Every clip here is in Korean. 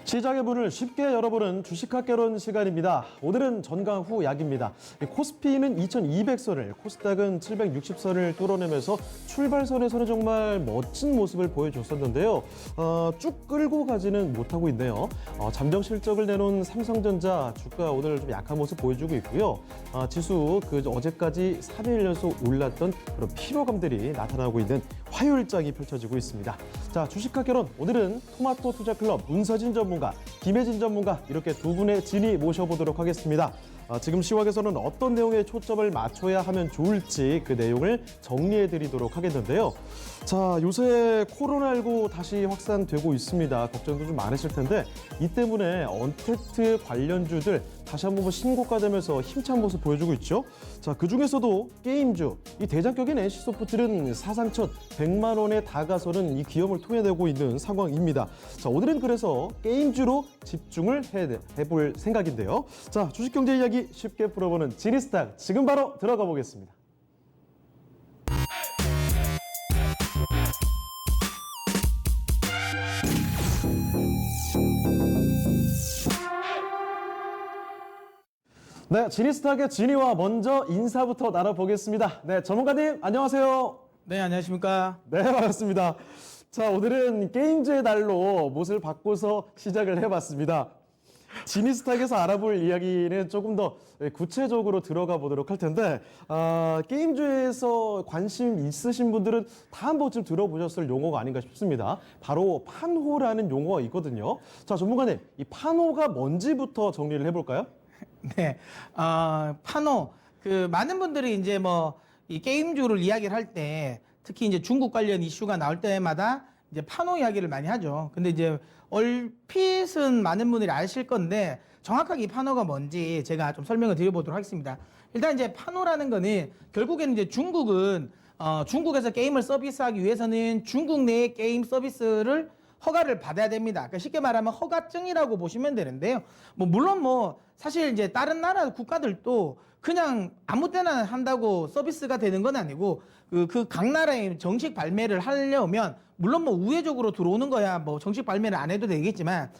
시장의 문을 쉽게 열어보는 주식학개론 시간입니다. 오늘은 전강 후 약입니다. 코스피는 2200선을, 코스닥은 760선을 뚫어내면서 출발선에서는 정말 멋진 모습을 보여줬었는데요. 쭉 끌고 가지는 못하고 있네요. 잠정 실적을 내놓은 삼성전자 주가 오늘 좀 약한 모습 보여주고 있고요. 지수 어제까지 3일 연속 올랐던 그런 피로감들이 나타나고 있는 화요일장이 펼쳐지고 있습니다. 자, 주식학개론 오늘은 토마토 투자클럽 문서진 전문가, 김혜진 전문가 이렇게 두 분의 진의 모셔보도록 하겠습니다. 지금 시황에서는 어떤 내용에 초점을 맞춰야 하면 좋을지 그 내용을 정리해드리도록 하겠는데요. 자, 요새 코로나19 다시 확산되고 있습니다. 걱정도 좀 많으실 텐데 이 때문에 언택트 관련주들 다시 한번 신고가되면서 힘찬 모습 보여주고 있죠. 자, 그중에서도 게임주, 이 대장격인 NC소프트는 사상 첫 100만 원에 다가서는 이 기염을 토해내고 있는 상황입니다. 자, 오늘은 그래서 게임주로 집중을 해볼 생각인데요. 자, 주식경제 이야기 쉽게 풀어보는 지니스탁 지금 바로 들어가 보겠습니다. 네, 지니스탁의 진이와 먼저 인사부터 나눠보겠습니다. 네, 전문가님 안녕하세요. 네, 안녕하십니까. 네, 반갑습니다. 자, 오늘은 게임주의 날로 못을 바꿔서 시작을 해봤습니다. 지니스탁에서 알아볼 이야기는 조금 더 구체적으로 들어가 보도록 할 텐데 게임주에서 관심 있으신 분들은 다 한 번쯤 들어보셨을 용어가 아닌가 싶습니다. 바로 판호라는 용어가 있거든요. 자, 전문가님, 이 판호가 뭔지부터 정리를 해볼까요? 네, 판호. 많은 분들이 이제 이 게임주를 이야기를 할 때 특히 이제 중국 관련 이슈가 나올 때마다 이제 판호 이야기를 많이 하죠. 근데 이제 얼핏은 많은 분들이 아실 건데 정확하게 이 판호가 뭔지 제가 좀 설명을 드려보도록 하겠습니다. 일단 이제 판호라는 거는 결국에는 이제 중국에서 게임을 서비스하기 위해서는 중국 내의 게임 서비스를 허가를 받아야 됩니다. 그러니까 쉽게 말하면 허가증이라고 보시면 되는데요. 물론 사실 이제 다른 나라 국가들도 그냥 아무 때나 한다고 서비스가 되는 건 아니고 각 나라의 정식 발매를 하려면 물론 우회적으로 들어오는 거야 정식 발매를 안 해도 되겠지만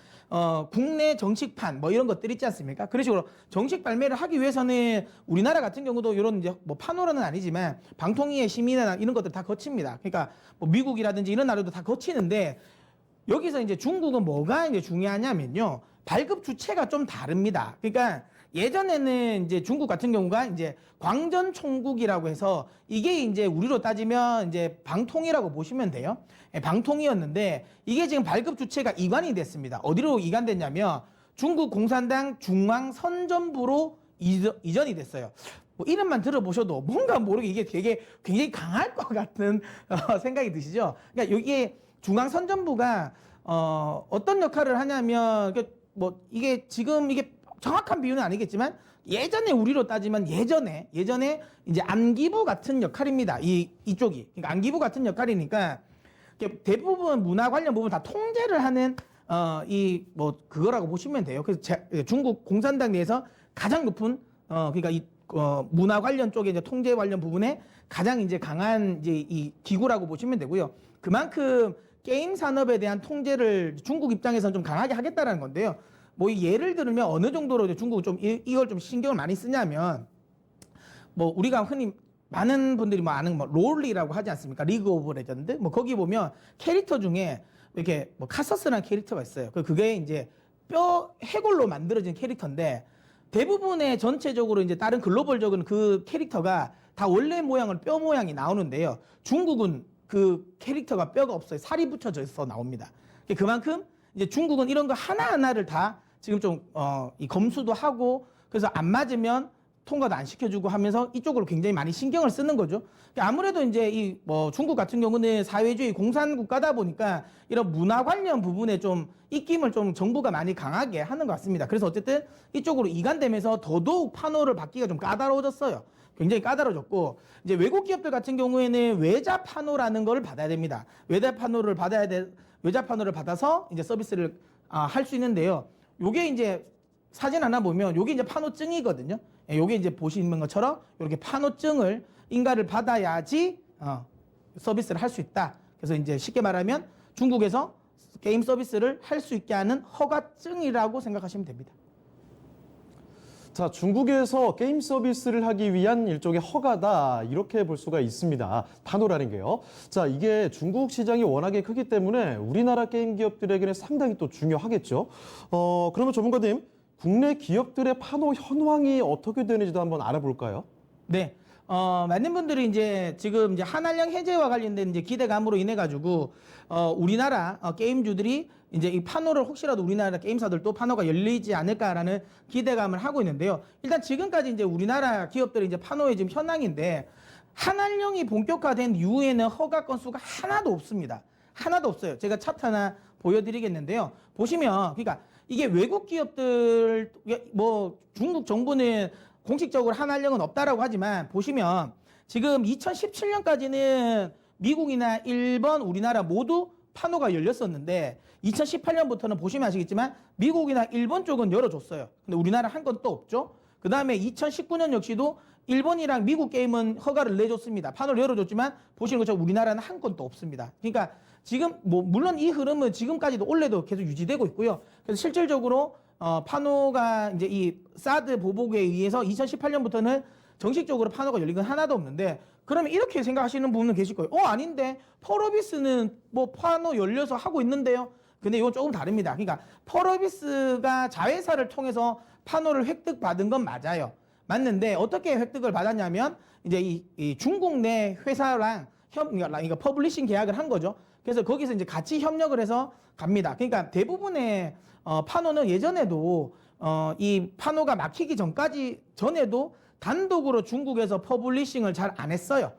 국내 정식판 이런 것들 있지 않습니까? 그런 식으로 정식 발매를 하기 위해서는 우리나라 같은 경우도 이런 이제 판호로는 아니지만 방통위의 심의나 이런 것들 다 거칩니다. 그러니까 미국이라든지 이런 나라도 다 거치는데 여기서 이제 중국은 뭐가 이제 중요하냐면요. 발급 주체가 좀 다릅니다. 그러니까 예전에는 이제 중국 같은 경우가 이제 광전총국이라고 해서 이게 이제 우리로 따지면 이제 방통위라고 보시면 돼요. 방통위였는데 이게 지금 발급 주체가 이관이 됐습니다. 어디로 이관됐냐면 중국 공산당 중앙선전부로 이전이 됐어요. 이름만 들어보셔도 뭔가 모르게 이게 되게 굉장히 강할 것 같은 생각이 드시죠? 그러니까 여기에 중앙선전부가 어떤 역할을 하냐면 이게 지금 이게 정확한 비유는 아니겠지만 예전에 우리로 따지면 예전에 이제 안기부 같은 역할입니다. 이쪽이 그러니까 안기부 같은 역할이니까 대부분 문화 관련 부분 다 통제를 하는 그거라고 보시면 돼요. 그래서 중국 공산당 내에서 가장 높은 그러니까 문화 관련 쪽에 이제 통제 관련 부분에 가장 이제 강한 이제 이 기구라고 보시면 되고요. 그만큼 게임 산업에 대한 통제를 중국 입장에서는 좀 강하게 하겠다라는 건데요. 예를 들면 어느 정도로 이제 중국은 좀 이걸 좀 신경을 많이 쓰냐면 우리가 흔히 많은 분들이 아는 롤리라고 하지 않습니까? 리그 오브 레전드. 거기 보면 캐릭터 중에 이렇게 카서스라는 캐릭터가 있어요. 그게 이제 해골로 만들어진 캐릭터인데 대부분의 전체적으로 이제 다른 글로벌적인 그 캐릭터가 다 원래 모양은 뼈 모양이 나오는데요. 중국은 그 캐릭터가 뼈가 없어요. 살이 붙여져서 나옵니다. 그만큼 이제 중국은 이런 거 하나하나를 다 지금 좀 이 검수도 하고 그래서 안 맞으면 통과도 안 시켜주고 하면서 이쪽으로 굉장히 많이 신경을 쓰는 거죠. 아무래도 이제 중국 같은 경우는 사회주의 공산 국가다 보니까 이런 문화 관련 부분에 좀 입김을 좀 정부가 많이 강하게 하는 것 같습니다. 그래서 어쨌든 이쪽으로 이관되면서 더더욱 판호를 받기가 좀 까다로워졌어요. 굉장히 까다로워졌고 이제 외국 기업들 같은 경우에는 외자 판호라는 걸 받아야 됩니다. 외자 판호를 받아서 이제 서비스를 할 수 있는데요. 요게 이제 사진 하나 보면 요게 이제 판호증이거든요. 요게 이제 보시는 것처럼 이렇게 판호증을 인가를 받아야지 서비스를 할 수 있다. 그래서 이제 쉽게 말하면 중국에서 게임 서비스를 할 수 있게 하는 허가증이라고 생각하시면 됩니다. 자, 중국에서 게임 서비스를 하기 위한 일종의 허가다, 이렇게 볼 수가 있습니다. 파노라는 게요. 자, 이게 중국 시장이 워낙에 크기 때문에 우리나라 게임 기업들에게는 상당히 또 중요하겠죠. 그러면 전문가님, 국내 기업들의 파노 현황이 어떻게 되는지도 한번 알아볼까요? 네. 많은 분들이 이제 지금 이제 한알령 해제와 관련된 이제 기대감으로 인해 가지고 우리나라 게임주들이 이제 이 파노를 혹시라도 우리나라 게임사들도 파노가 열리지 않을까라는 기대감을 하고 있는데요. 일단 지금까지 이제 우리나라 기업들이 이제 파노의 지금 현황인데 한알령이 본격화된 이후에는 허가 건수가 하나도 없습니다. 하나도 없어요. 제가 차트 하나 보여드리겠는데요. 보시면 그러니까 이게 외국 기업들 뭐 중국 정부는 공식적으로 한알령은 없다라고 하지만 보시면 지금 2017년까지는 미국이나 일본, 우리나라 모두 파노가 열렸었는데 2018년부터는 보시면 아시겠지만 미국이나 일본 쪽은 열어줬어요. 근데 우리나라 한 건 또 없죠. 그 다음에 2019년 역시도 일본이랑 미국 게임은 허가를 내줬습니다. 판을 열어줬지만 보시는 것처럼 우리나라는 한 건 또 없습니다. 그러니까 지금 뭐 물론 이 흐름은 지금까지도 올해도 계속 유지되고 있고요. 그래서 실질적으로 파노가 이제 이 사드 보복에 의해서 2018년부터는 정식적으로 파노가 열린 건 하나도 없는데 그러면 이렇게 생각하시는 분은 계실 거예요. 아닌데 펄어비스는 뭐 파노 열려서 하고 있는데요. 근데 이건 조금 다릅니다. 그러니까 펄어비스가 자회사를 통해서 파노를 획득받은 건 맞아요. 맞는데 어떻게 획득을 받았냐면 이제 이 중국 내 회사랑 그러니까 퍼블리싱 계약을 한 거죠. 그래서 거기서 이제 같이 협력을 해서 갑니다. 그러니까 대부분의 파노는 예전에도 이 파노가 막히기 전에도 단독으로 중국에서 퍼블리싱을 잘 안 했어요.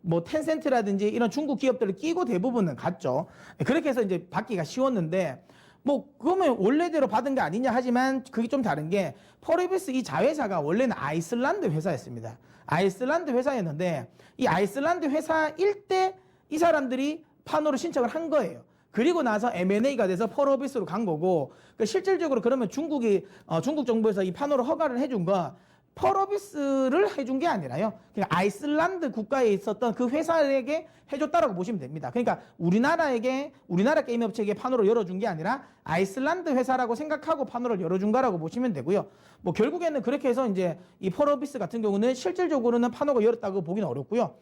뭐 텐센트라든지 이런 중국 기업들을 끼고 대부분은 갔죠. 그렇게 해서 이제 받기가 쉬웠는데 뭐 그러면 원래대로 받은 게 아니냐 하지만 그게 좀 다른 게 펄어비스 이 자회사가 원래는 아이슬란드 회사였습니다. 아이슬란드 회사였는데 이 아이슬란드 회사일 때 이 사람들이 파노를 신청을 한 거예요. 그리고 나서 M&A가 돼서 펄어비스로 간 거고 그러니까 실질적으로 그러면 중국 정부에서 이 파노를 허가를 해준 건 펄어비스를 해준 게 아니라요. 그러니까 아이슬란드 국가에 있었던 그 회사에게 해줬다라고 보시면 됩니다. 그러니까 우리나라 게임 업체에게 파노를 열어준 게 아니라 아이슬란드 회사라고 생각하고 파노를 열어준 거라고 보시면 되고요. 뭐 결국에는 그렇게 해서 이제 이 펄어비스 같은 경우는 실질적으로는 파노가 열었다고 보기는 어렵고요.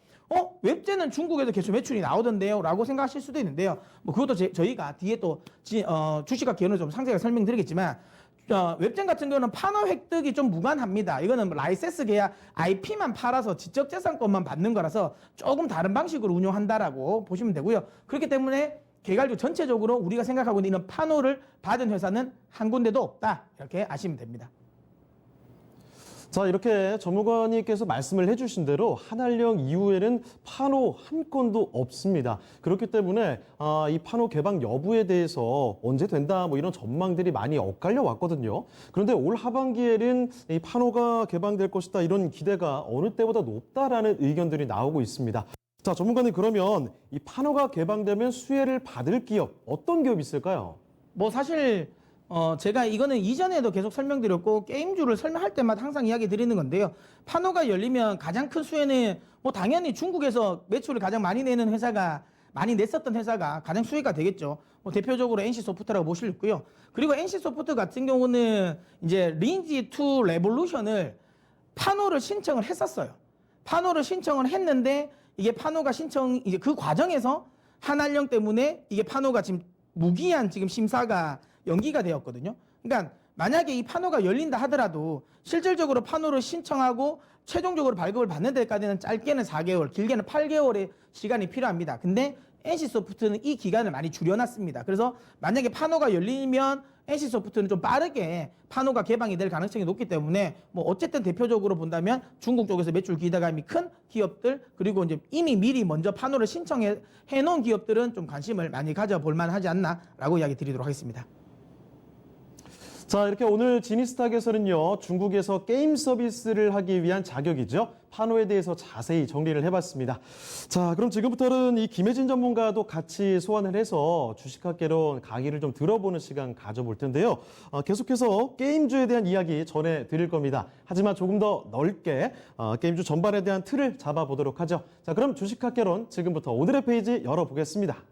웹제는 중국에도 계속 매출이 나오던데요? 라고 생각하실 수도 있는데요. 뭐 그것도 저희가 뒤에 또 주식과 기원을 좀 상세하게 설명드리겠지만 웹젠 같은 경우는 파노 획득이 좀 무관합니다. 이거는 라이센스 계약 IP만 팔아서 지적재산권만 받는 거라서 조금 다른 방식으로 운영한다라고 보시면 되고요. 그렇기 때문에 개발주 전체적으로 우리가 생각하고 있는 이런 파노를 받은 회사는 한 군데도 없다. 이렇게 아시면 됩니다. 자, 이렇게 전문가님께서 말씀을 해주신 대로 한알령 이후에는 파노 한 건도 없습니다. 그렇기 때문에 이 파노 개방 여부에 대해서 언제 된다 뭐 이런 전망들이 많이 엇갈려 왔거든요. 그런데 올 하반기에는 이 파노가 개방될 것이다 이런 기대가 어느 때보다 높다라는 의견들이 나오고 있습니다. 자, 전문가님 그러면 이 파노가 개방되면 수혜를 받을 기업 어떤 기업이 있을까요? 뭐 사실 제가 이거는 이전에도 계속 설명드렸고 게임주를 설명할 때마다 항상 이야기 드리는 건데요. 파노가 열리면 가장 큰 수혜는 뭐 당연히 중국에서 매출을 가장 많이 내는 회사가 많이 냈었던 회사가 가장 수혜가 되겠죠. 뭐 대표적으로 NC소프트라고 보실 수 있고요. 그리고 NC소프트 같은 경우는 이제 리니지2 레볼루션을 파노를 신청을 했었어요. 파노를 신청을 했는데 이게 파노가 이제 그 과정에서 한알령 때문에 이게 파노가 지금 무기한 지금 심사가 연기가 되었거든요. 그러니까 만약에 이 파노가 열린다 하더라도 실질적으로 파노를 신청하고 최종적으로 발급을 받는 데까지는 짧게는 4개월, 길게는 8개월의 시간이 필요합니다. 근데 NC소프트는 이 기간을 많이 줄여놨습니다. 그래서 만약에 파노가 열리면 NC소프트는 좀 빠르게 파노가 개방이 될 가능성이 높기 때문에 뭐 어쨌든 대표적으로 본다면 중국 쪽에서 매출 기대감이 큰 기업들 그리고 이제 이미 미리 먼저 파노를 신청해 놓은 기업들은 좀 관심을 많이 가져볼 만하지 않나라고 이야기 드리도록 하겠습니다. 자, 이렇게 오늘 지니스탁에서는요, 중국에서 게임 서비스를 하기 위한 자격이죠. 파노에 대해서 자세히 정리를 해봤습니다. 자, 그럼 지금부터는 이 김혜진 전문가도 같이 소환을 해서 주식학개론 강의를 좀 들어보는 시간 가져볼 텐데요. 계속해서 게임주에 대한 이야기 전해드릴 겁니다. 하지만 조금 더 넓게 게임주 전반에 대한 틀을 잡아보도록 하죠. 자, 그럼 주식학개론 지금부터 오늘의 페이지 열어보겠습니다.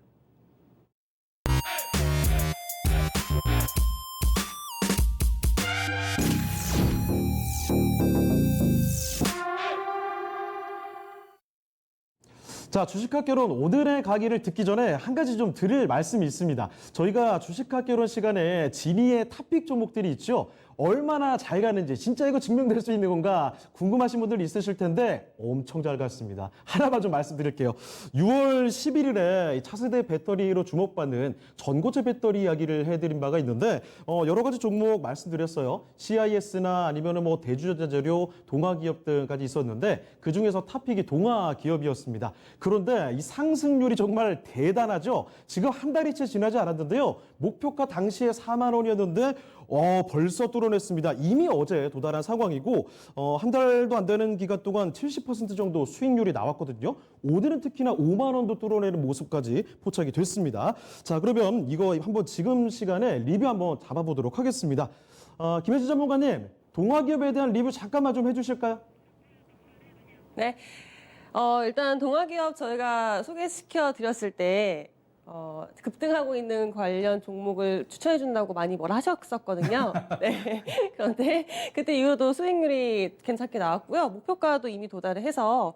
자, 주식학개론 오늘의 강의를 듣기 전에 한 가지 좀 드릴 말씀이 있습니다. 저희가 주식학개론 시간에 진위의 탑픽 종목들이 있죠. 얼마나 잘 가는지 진짜 이거 증명될 수 있는 건가 궁금하신 분들 있으실 텐데 엄청 잘 갔습니다. 하나만 좀 말씀드릴게요. 6월 11일에 차세대 배터리로 주목받는 전고체 배터리 이야기를 해드린 바가 있는데 여러 가지 종목 말씀드렸어요. CIS나 아니면 뭐 대주전자재료, 동화기업 등까지 있었는데 그중에서 탑픽이 동화기업이었습니다. 그런데 이 상승률이 정말 대단하죠. 지금 한 달이 채 지나지 않았는데요. 목표가 당시에 4만 원이었는데 벌써 뚫어냈습니다. 이미 어제 도달한 상황이고 한 달도 안 되는 기간 동안 70% 정도 수익률이 나왔거든요. 오늘은 특히나 5만 원도 뚫어내는 모습까지 포착이 됐습니다. 자, 그러면 이거 한번 지금 시간에 리뷰 한번 잡아보도록 하겠습니다. 김혜진 전문가님, 동화기업에 대한 리뷰 잠깐만 좀 해주실까요? 네. 일단 동화기업 저희가 소개시켜 드렸을 때 급등하고 있는 관련 종목을 추천해 준다고 많이 뭐라 하셨었거든요. 네. 그런데 그때 이후로도 수익률이 괜찮게 나왔고요. 목표가도 이미 도달을 해서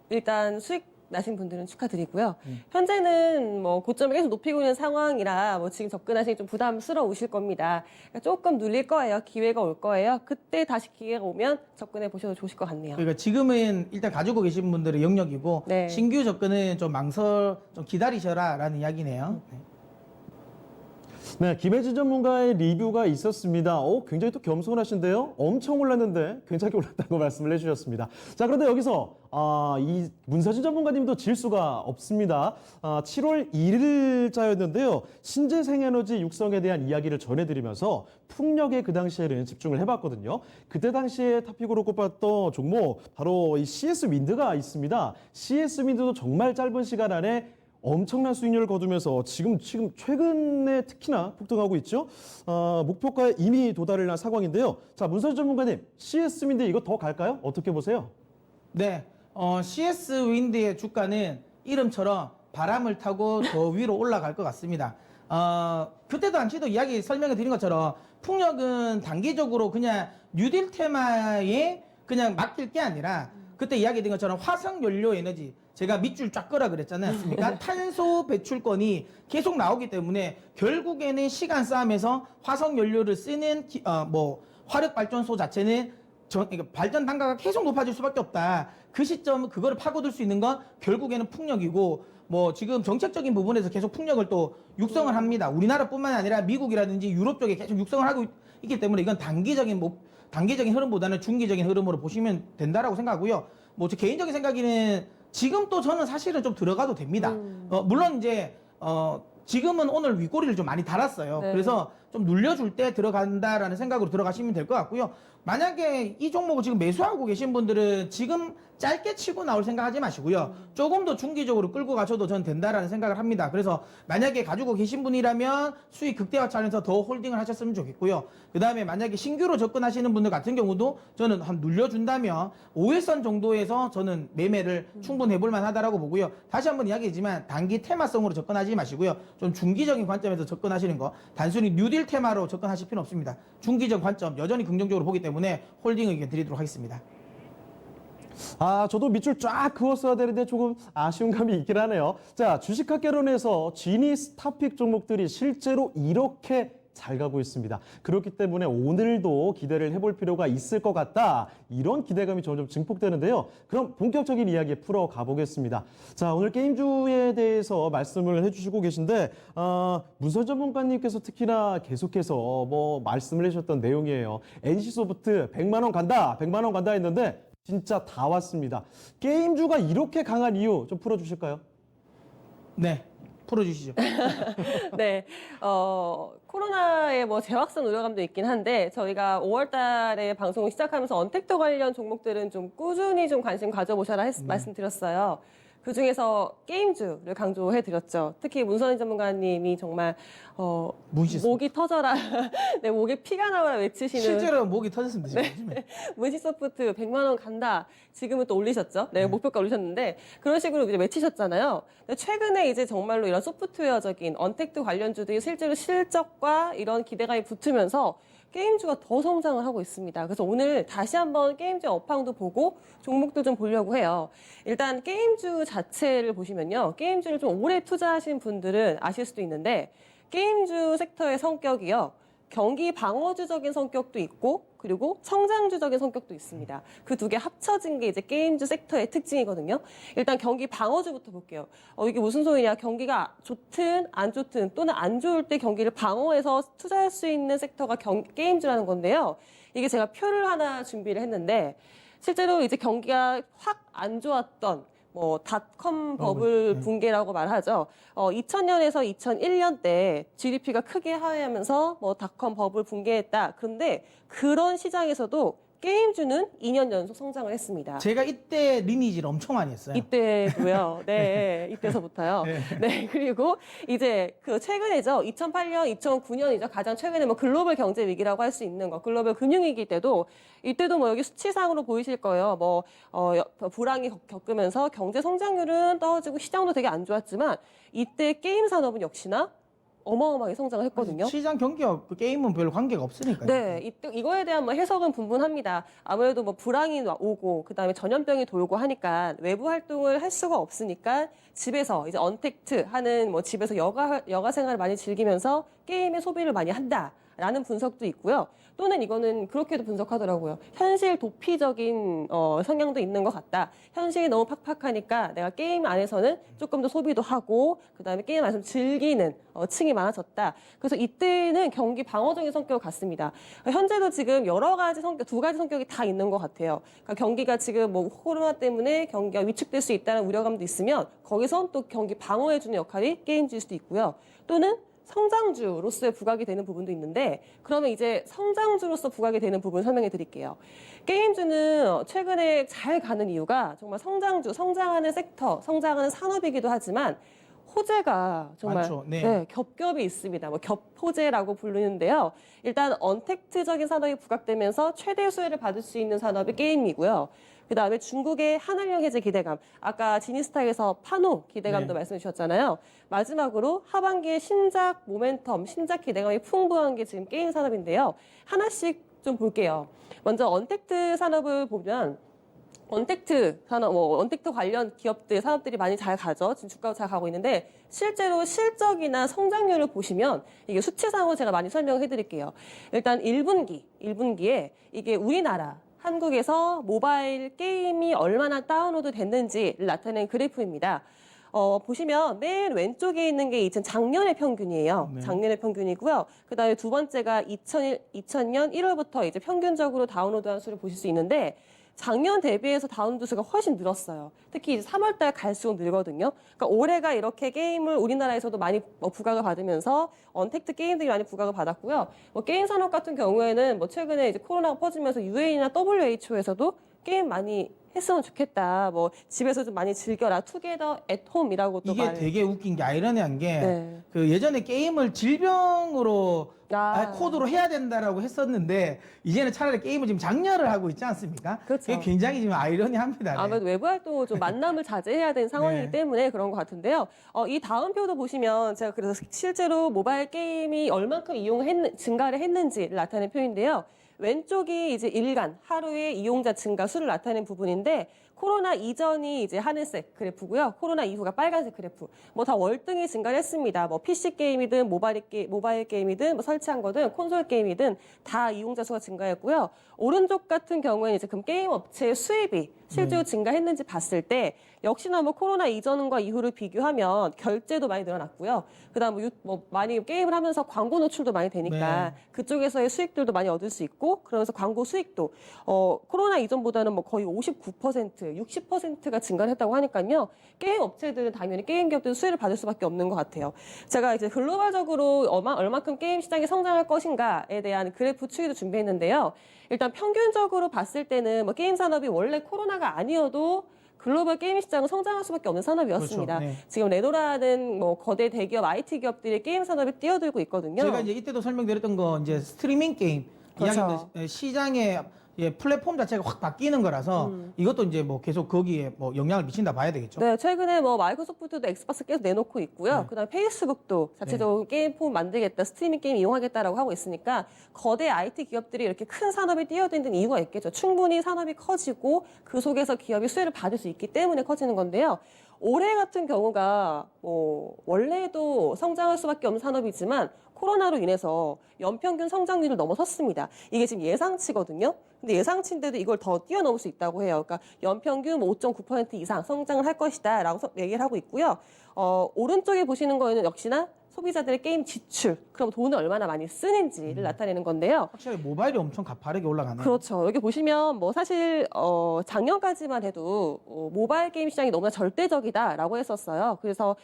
일단 수익 나신 분들은 축하드리고요. 현재는 뭐 고점을 계속 높이고 있는 상황이라 뭐 지금 접근하시기 좀 부담스러우실 겁니다. 그러니까 조금 눌릴 거예요. 기회가 올 거예요. 그때 다시 기회가 오면 접근해 보셔도 좋으실 것 같네요. 그러니까 지금은 일단 가지고 계신 분들의 영역이고 네. 신규 접근은 좀 좀 기다리셔라라는 이야기네요. 네. 네, 김혜진 전문가의 리뷰가 있었습니다. 굉장히 또 겸손하신데요. 엄청 올랐는데 굉장히 올랐다고 말씀을 해주셨습니다. 자, 그런데 여기서 이 문서진 전문가님도 질 수가 없습니다. 7월 1일자였는데요. 신재생에너지 육성에 대한 이야기를 전해드리면서 풍력에 그 당시에는 집중을 해봤거든요. 그때 당시에 탑픽으로 꼽았던 종목 바로 이 CS 윈드가 있습니다. CS 윈드도 정말 짧은 시간 안에 엄청난 수익률을 거두면서 지금 최근에 특히나 폭등하고 있죠. 목표가에 이미 도달을 한 상황인데요. 자, 문선 전문가님, CS 윈드 이거 더 갈까요? 어떻게 보세요? 네, CS 윈드의 주가는 이름처럼 바람을 타고 더 위로 올라갈 것 같습니다. 그때도 당시도 이야기 설명해 드린 것처럼 풍력은 단기적으로 그냥 뉴딜 테마에 그냥 맡길 게 아니라 그때 이야기 드린 것처럼 화석 연료 에너지 제가 밑줄 쫙 끄라 그랬잖아요. 않습니까? 탄소 배출권이 계속 나오기 때문에 결국에는 시간 싸움에서 화석 연료를 쓰는 화력 발전소 자체는 그러니까 발전 단가가 계속 높아질 수밖에 없다. 그 시점 그거를 파고들 수 있는 건 결국에는 풍력이고 뭐 지금 정책적인 부분에서 계속 풍력을 또 육성을 합니다. 우리나라뿐만 아니라 미국이라든지 유럽 쪽에 계속 육성을 하고 있기 때문에 이건 단기적인 흐름보다는 중기적인 흐름으로 보시면 된다라고 생각하고요. 뭐 제 개인적인 생각에는 지금 또 저는 사실은 좀 들어가도 됩니다. 물론 이제 지금은 오늘 윗꼬리를 좀 많이 달았어요. 네. 그래서 좀 눌려줄 때 들어간다라는 생각으로 들어가시면 될 것 같고요. 만약에 이 종목을 지금 매수하고 계신 분들은 지금 짧게 치고 나올 생각하지 마시고요. 조금 더 중기적으로 끌고 가셔도 저는 된다라는 생각을 합니다. 그래서 만약에 가지고 계신 분이라면 수익 극대화 차원에서 더 홀딩을 하셨으면 좋겠고요. 그 다음에 만약에 신규로 접근하시는 분들 같은 경우도 저는 한 눌려준다면 5일선 정도에서 저는 매매를 충분히 해볼 만하다라고 보고요. 다시 한번 이야기했지만 단기 테마성으로 접근하지 마시고요. 좀 중기적인 관점에서 접근하시는 거 단순히 뉴딜 테마로 접근하실 필요는 없습니다. 중기적 관점 여전히 긍정적으로 보기 때문에 홀딩 의견 드리도록 하겠습니다. 저도 밑줄 쫙 그었어야 되는데 조금 아쉬운 감이 있긴 하네요. 자, 주식학개론에서 지니스 탑픽 종목들이 실제로 이렇게 잘 가고 있습니다. 그렇기 때문에 오늘도 기대를 해볼 필요가 있을 것 같다. 이런 기대감이 점점 증폭되는데요. 그럼 본격적인 이야기 풀어가 보겠습니다. 자, 오늘 게임주에 대해서 말씀을 해주시고 계신데 문선 전문가님께서 특히나 계속해서 뭐 말씀을 해주셨던 내용이에요. NC소프트 100만 원 간다, 100만 원 간다 했는데 진짜 다 왔습니다. 게임주가 이렇게 강한 이유 좀 풀어주실까요? 네, 풀어주시죠. 네, 코로나의 뭐 재확산 우려감도 있긴 한데 저희가 5월 달에 방송을 시작하면서 언택트 관련 종목들은 좀 꾸준히 좀 관심 가져보셔라 말씀드렸어요. 그 중에서 게임주를 강조해드렸죠. 특히 문선희 전문가님이 정말 문시소프트. 목이 터져라, 네, 목에 피가 나와라 외치시는 실제로 목이 터졌습니다. 지금. 문시소프트 100만 원 간다. 지금은 또 올리셨죠. 네, 목표가 올리셨는데 그런 식으로 이제 외치셨잖아요. 근데 최근에 이제 정말로 이런 소프트웨어적인 언택트 관련주들이 실제로 실적과 이런 기대감이 붙으면서 게임주가 더 성장을 하고 있습니다. 그래서 오늘 다시 한번 게임주 업황도 보고 종목도 좀 보려고 해요. 일단 게임주 자체를 보시면요. 게임주를 좀 오래 투자하신 분들은 아실 수도 있는데 게임주 섹터의 성격이요. 경기 방어주적인 성격도 있고 그리고 성장주적인 성격도 있습니다. 그 두 개 합쳐진 게 이제 게임주 sek터의 특징이거든요. 일단 경기 방어주부터 볼게요. 이게 무슨 소리냐? 경기가 좋든 안 좋든 또는 안 좋을 때 경기를 방어해서 투자할 수 있는 섹터가 게임주라는 건데요. 이게 제가 표를 하나 준비를 했는데 실제로 이제 경기가 확 안 좋았던 뭐 닷컴 버블 붕괴라고 말하죠. 2000년에서 2001년 때 GDP가 크게 하회하면서 뭐 닷컴 버블 붕괴했다. 그런데 그런 시장에서도 게임주는 2년 연속 성장을 했습니다. 제가 이때 리니지를 엄청 많이 했어요. 이때고요. 네, 이때서부터요. 네, 그리고 이제 그 최근에죠. 2008년, 2009년이죠. 가장 최근에 뭐 글로벌 경제 위기라고 할 수 있는 거, 글로벌 금융 위기 때도 이때도 뭐 여기 수치상으로 보이실 거예요. 뭐 불황이 겪으면서 경제 성장률은 떨어지고 시장도 되게 안 좋았지만 이때 게임 산업은 역시나 어마어마하게 성장을 했거든요. 시장 경기와 그 게임은 별 관계가 없으니까요. 네, 이거에 대한 뭐 해석은 분분합니다. 아무래도 뭐 불황이 오고 그다음에 전염병이 돌고 하니까 외부 활동을 할 수가 없으니까 집에서 이제 언택트 하는 뭐 집에서 여가 생활을 많이 즐기면서 게임의 소비를 많이 한다라는 분석도 있고요. 또는 이거는 그렇게도 분석하더라고요. 현실 도피적인 성향도 있는 것 같다. 현실이 너무 팍팍하니까 내가 게임 안에서는 조금 더 소비도 하고 그다음에 게임 안에서 즐기는 층이 많아졌다. 그래서 이때는 경기 방어적인 성격을 갖습니다. 현재도 지금 여러 가지 성격, 두 가지 성격이 다 있는 것 같아요. 그러니까 경기가 지금 뭐 코로나 때문에 경기가 위축될 수 있다는 우려감도 있으면 거기선 또 경기 방어해주는 역할이 게임주일 수도 있고요. 또는 성장주로서의 부각이 되는 부분도 있는데 그러면 이제 성장주로서 부각이 되는 부분 설명해 드릴게요. 게임주는 최근에 잘 가는 이유가 정말 성장주, 성장하는 섹터, 성장하는 산업이기도 하지만 호재가 정말 많죠. 네. 겹겹이 있습니다. 뭐 겹호재라고 부르는데요. 일단 언택트적인 산업이 부각되면서 최대 수혜를 받을 수 있는 산업이 게임이고요. 그다음에 중국의 한한령 해제 기대감, 아까 지니스타에서 파노 기대감도 말씀해 주셨잖아요. 마지막으로 하반기에 신작 모멘텀, 신작 기대감이 풍부한 게 지금 게임 산업인데요. 하나씩 좀 볼게요. 먼저 언택트 산업을 보면 언택트 산업, 언택트 관련 기업들, 산업들이 많이 잘 가죠. 지금 주가도 잘 가고 있는데 실제로 실적이나 성장률을 보시면 이게 수치상으로 제가 많이 설명을 해드릴게요. 일단 1분기에 이게 우리나라 한국에서 모바일 게임이 얼마나 다운로드 됐는지를 나타낸 그래프입니다. 보시면 맨 왼쪽에 있는 게 작년의 평균이에요. 네. 작년의 평균이고요. 그다음에 두 번째가 2000년 1월부터 이제 평균적으로 다운로드한 수를 보실 수 있는데 작년 대비해서 다운로드 수가 훨씬 늘었어요. 특히 이제 3월달 갈수록 늘거든요. 그러니까 올해가 이렇게 게임을 우리나라에서도 많이 부각을 받으면서 언택트 게임들이 많이 부각을 받았고요. 게임 산업 같은 경우에는 최근에 이제 코로나가 퍼지면서 UAE나 WHO에서도 게임 많이 했으면 좋겠다. 집에서 좀 많이 즐겨라. 투게더 앳 홈이라고 또 이게 되게 웃긴 게 아이러니한 게 네. 그 예전에 게임을 질병으로 아. 코드로 해야 된다라고 했었는데 이제는 차라리 게임을 지금 장려를 하고 있지 않습니까? 그렇죠. 그게 굉장히 지금 아이러니합니다. 네. 아무래도 외부 활동을 좀 만남을 자제해야 되는 상황이기 네. 때문에 그런 것 같은데요. 이 다음 표도 보시면 제가 그래서 실제로 모바일 게임이 얼만큼 증가를 했는지를 나타낸 표인데요. 왼쪽이 이제 일간 하루의 이용자 증가 수를 나타낸 부분인데 코로나 이전이 이제 하늘색 그래프고요. 코로나 이후가 빨간색 그래프. 다 월등히 증가를 했습니다. PC 게임이든 모바일 게임이든 설치한 거든 콘솔 게임이든 다 이용자 수가 증가했고요. 오른쪽 같은 경우에는 이제 그럼 게임 업체의 수입이 실제로 증가했는지 봤을 때 역시나 코로나 이전과 이후를 비교하면 결제도 많이 늘어났고요. 그다음 많이 게임을 하면서 광고 노출도 많이 되니까 네. 그쪽에서의 수익들도 많이 얻을 수 있고 그러면서 광고 수익도 코로나 이전보다는 거의 59%, 60%가 증가를 했다고 하니까요. 게임 업체들은 당연히 게임 기업들은 수혜를 받을 수밖에 없는 것 같아요. 제가 이제 글로벌적으로 얼마큼 게임 시장이 성장할 것인가에 대한 그래프 추이도 준비했는데요. 일단 평균적으로 봤을 때는 게임 산업이 원래 코로나가 아니어도 글로벌 게임 시장은 성장할 수밖에 없는 산업이었습니다. 그렇죠. 네. 지금 레노라는 거대 대기업 IT 기업들이 게임 산업에 뛰어들고 있거든요. 제가 이제 이때도 설명드렸던 거 이제 스트리밍 게임 그렇죠. 이야기인데 시장에 예, 플랫폼 자체가 확 바뀌는 거라서 이것도 이제 뭐 계속 거기에 뭐 영향을 미친다 봐야 되겠죠. 네, 최근에 뭐 마이크로소프트도 엑스박스 계속 내놓고 있고요. 그다음에 페이스북도 자체적으로 게임 폼 만들겠다, 스트리밍 게임 이용하겠다라고 하고 있으니까 거대 IT 기업들이 이렇게 큰 산업에 뛰어드는 이유가 있겠죠. 충분히 산업이 커지고 그 속에서 기업이 수혜를 받을 수 있기 때문에 커지는 건데요. 올해 같은 경우가 뭐 원래도 성장할 수밖에 없는 산업이지만 코로나로 인해서 연평균 성장률을 넘어섰습니다. 이게 지금 예상치거든요. 근데 예상치인데도 이걸 더 뛰어넘을 수 있다고 해요. 그러니까 연평균 5.9% 이상 성장을 할 것이다라고 얘기를 하고 있고요. 오른쪽에 보시는 거에는 역시나 소비자들의 게임 지출, 그럼 돈을 얼마나 많이 쓰는지를 나타내는 건데요. 확실히 모바일이 엄청 가파르게 올라가네요. 그렇죠. 여기 보시면 뭐 사실 작년까지만 해도 모바일 게임 시장이 너무나 절대적이다라고 했었어요. 그래서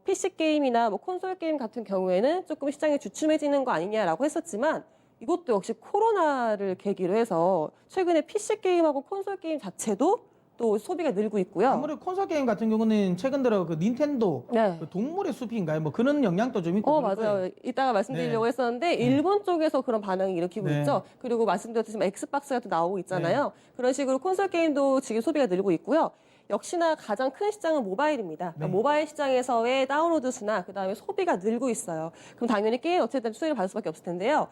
PC 게임이나 뭐 콘솔 게임 같은 경우에는 조금 시장이 주춤해지는 거 아니냐라고 했었지만 이것도 역시 코로나를 계기로 해서 최근에 PC 게임하고 콘솔 게임 자체도 또 소비가 늘고 있고요. 아무래도 콘솔 게임 같은 경우는 최근 들어 그 닌텐도 네. 그 동물의 숲인가요? 뭐 그런 영향도 좀 있고. 그럴 거예요. 맞아요. 이따가 말씀드리려고 네. 했었는데 일본 쪽에서 그런 반응을 일으키고 네. 있죠. 그리고 말씀드렸지만 엑스박스가 또 나오고 있잖아요. 그런 식으로 콘솔 게임도 지금 소비가 늘고 있고요. 역시나 가장 큰 시장은 모바일입니다. 그러니까 네. 모바일 시장에서의 다운로드 수나 그다음에 소비가 늘고 있어요. 그럼 당연히 게임 어쨌든 수혜를 받을 수밖에 없을 텐데요.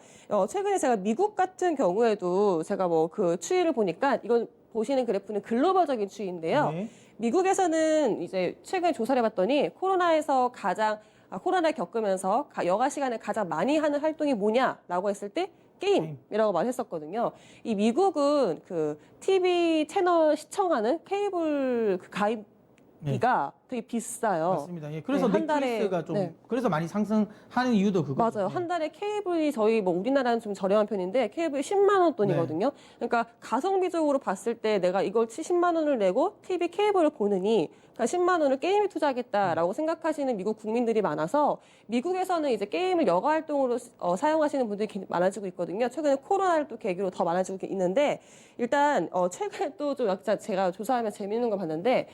최근에 제가 미국 같은 경우에도 제가 뭐 그 추이를 보니까 이건 보시는 그래프는 글로벌적인 추이인데요. 네. 미국에서는 이제 최근에 조사를 해봤더니 코로나에서 코로나를 겪으면서 여가 시간에 가장 많이 하는 활동이 뭐냐라고 했을 때 게임이라고 말했었거든요. 이 미국은 그 TV 채널 시청하는 케이블 그 가입비가 되게 비싸요. 맞습니다. 예. 그래서 네, 한 달에, 넷플릭스가 좀 네. 그래서 많이 상승하는 이유도 그거. 맞아요. 한 달에 케이블이 저희 뭐 우리나라는 좀 저렴한 편인데 케이블이 10만 원 돈이거든요. 그러니까 가성비적으로 봤을 때 내가 이걸 10만 원을 내고 TV 케이블을 보느니 그러니까 10만 원을 게임에 투자하겠다라고 생각하시는 미국 국민들이 많아서 미국에서는 이제 게임을 여가 활동으로 사용하시는 분들이 많아지고 있거든요. 최근에 코로나를 또 계기로 더 많아지고 있는데 일단 최근에 또 좀 제가 조사하면 재미있는 거 봤는데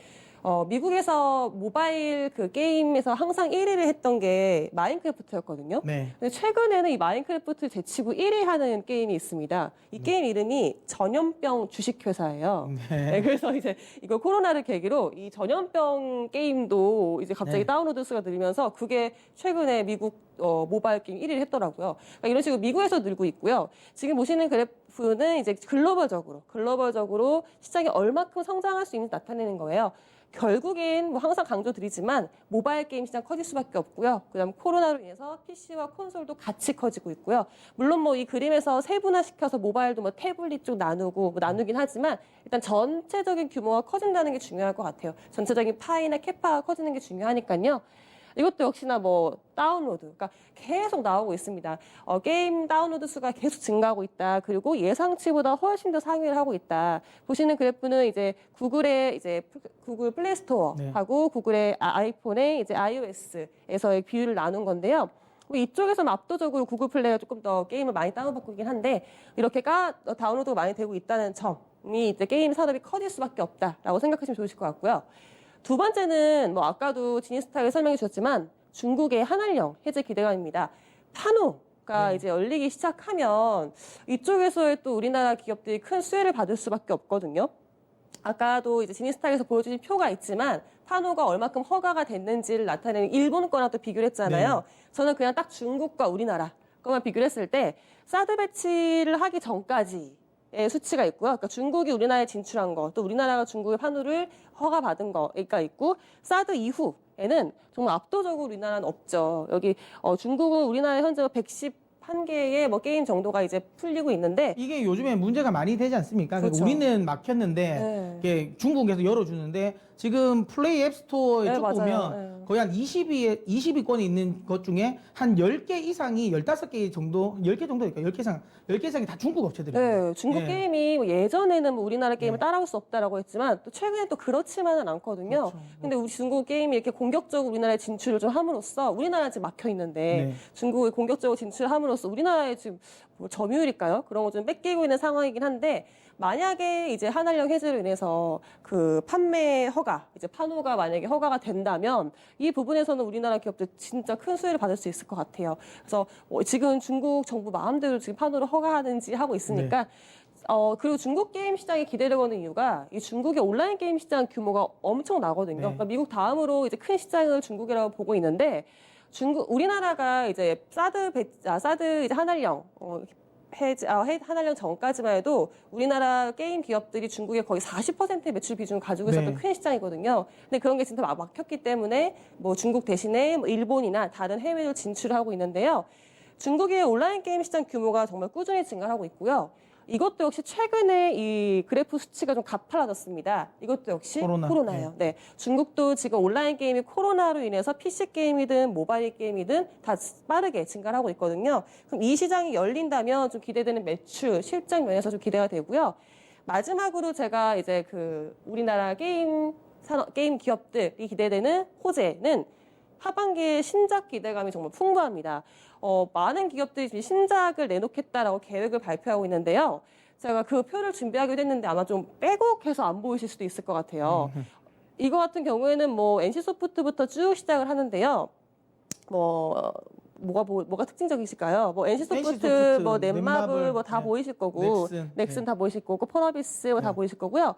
미국에서 모바일 그 게임에서 항상 1위를 했던 게 마인크래프트였거든요. 네. 근데 최근에는 이 마인크래프트 제치고 1위 하는 게임이 있습니다. 이 게임 이름이 전염병 주식회사예요. 네, 그래서 이제 이거 코로나를 계기로 이 전염병 게임도 이제 갑자기 네. 다운로드 수가 늘면서 그게 최근에 미국 모바일 게임 1위를 했더라고요. 그러니까 이런 식으로 미국에서 늘고 있고요. 지금 보시는 그래프는 이제 글로벌적으로 시장이 얼마큼 성장할 수 있는지 나타내는 거예요. 결국엔 뭐 항상 강조드리지만 모바일 게임 시장 커질 수밖에 없고요. 그다음 코로나로 인해서 PC와 콘솔도 같이 커지고 있고요. 물론 뭐 이 그림에서 세분화시켜서 모바일도 뭐 태블릿 쪽 나누고 뭐 나누긴 하지만 일단 전체적인 규모가 커진다는 게 중요할 것 같아요. 전체적인 파이나 캐파가 커지는 게 중요하니까요. 이것도 역시나 뭐 다운로드, 그러니까 계속 나오고 있습니다. 게임 다운로드 수가 계속 증가하고 있다. 그리고 예상치보다 훨씬 더 상위를 하고 있다. 보시는 그래프는 이제 구글의 이제 구글 플레이 스토어하고 구글의 아이폰의 이제 iOS에서의 비율을 나눈 건데요. 이쪽에서는 압도적으로 구글 플레이가 조금 더 게임을 많이 다운받고 있긴 한데 이렇게 다운로드가 많이 되고 있다는 점이 이제 게임 산업이 커질 수밖에 없다라고 생각하시면 좋으실 것 같고요. 두 번째는 뭐 아까도 지니스타일 설명해 주셨지만 중국의 한알령 해제 기대감입니다. 파노가 이제 열리기 시작하면 이쪽에서의 또 우리나라 기업들이 큰 수혜를 받을 수밖에 없거든요. 아까도 이제 지니스타일에서 보여주신 표가 있지만 파노가 얼마큼 허가가 됐는지를 나타내는 일본 거랑 또 비교를 했잖아요. 네. 저는 그냥 딱 중국과 우리나라 거만 비교를 했을 때 사드 배치를 하기 전까지 수치가 있고요. 그러니까 중국이 우리나라에 진출한 거, 또 우리나라가 중국의 판호를 허가받은 거가 있고, 사드 이후에는 정말 압도적으로 우리나라는 없죠. 여기 중국은 우리나라에 현재 111개의 뭐 게임 정도가 이제 풀리고 있는데 이게 요즘에 문제가 많이 되지 않습니까? 그렇죠. 그러니까 우리는 막혔는데 네. 이게 중국에서 열어주는데 지금 플레이 앱스토어에 네, 쭉 맞아요. 보면 거의 한 20위권에 있는 것 중에 한 10개 이상이 15개 정도, 10개 정도니까 10개 이상이 다 중국 업체들이에요. 네, 중국 예. 게임이 뭐 예전에는 뭐 우리나라 게임을 네. 따라올 수 없다라고 했지만 또 최근에 또 그렇지만은 않거든요. 그렇죠. 근데 우리 중국 게임이 이렇게 공격적으로 우리나라에 진출을 좀 함으로써 우리나라 지금 막혀 있는데 네. 중국이 공격적으로 진출함으로써 우리나라에 지금 뭐 점유율일까요? 그런 거 좀 뺏기고 있는 상황이긴 한데 만약에 이제 한알령 해제로 인해서 그 판매 허가, 이제 판호가 만약에 허가가 된다면 이 부분에서는 우리나라 기업들 진짜 큰 수혜를 받을 수 있을 것 같아요. 그래서 지금 중국 정부 마음대로 지금 판호를 허가하는지 하고 있으니까 그리고 중국 게임 시장이 기대되고 있는 이유가 이 중국의 온라인 게임 시장 규모가 엄청 나거든요. 네. 그러니까 미국 다음으로 이제 큰 시장을 중국이라고 보고 있는데 우리나라가 이제 사드 이제 한알령 한알령 전까지만 해도 우리나라 게임 기업들이 중국의 거의 40%의 매출 비중을 가지고 있었던 네. 큰 시장이거든요. 근데 그런 게 진짜 막혔기 때문에 뭐 중국 대신에 뭐 일본이나 다른 해외로 진출을 하고 있는데요. 중국의 온라인 게임 시장 규모가 정말 꾸준히 증가하고 있고요. 이것도 역시 최근에 이 그래프 수치가 좀 가팔라졌습니다. 이것도 역시 코로나예요. 네. 중국도 지금 온라인 게임이 코로나로 인해서 PC 게임이든 모바일 게임이든 다 빠르게 증가를 하고 있거든요. 그럼 이 시장이 열린다면 좀 기대되는 매출, 실적 면에서 좀 기대가 되고요. 마지막으로 제가 이제 그 우리나라 게임 기업들이 기대되는 호재는 하반기에 신작 기대감이 정말 풍부합니다. 많은 기업들이 지금 신작을 내놓겠다라고 계획을 발표하고 있는데요. 제가 그 표를 준비하기도 했는데 아마 좀 빼곡해서 안 보이실 수도 있을 것 같아요. 이거 같은 경우에는 뭐 NC소프트부터 쭉 시작을 하는데요. 뭐가 특징적이실까요? 뭐 NC소프트, 뭐 넷마블 뭐 다 보이실 거고, 넥슨 다 보이실 거고, 펀어비스 다 보이실 거고요.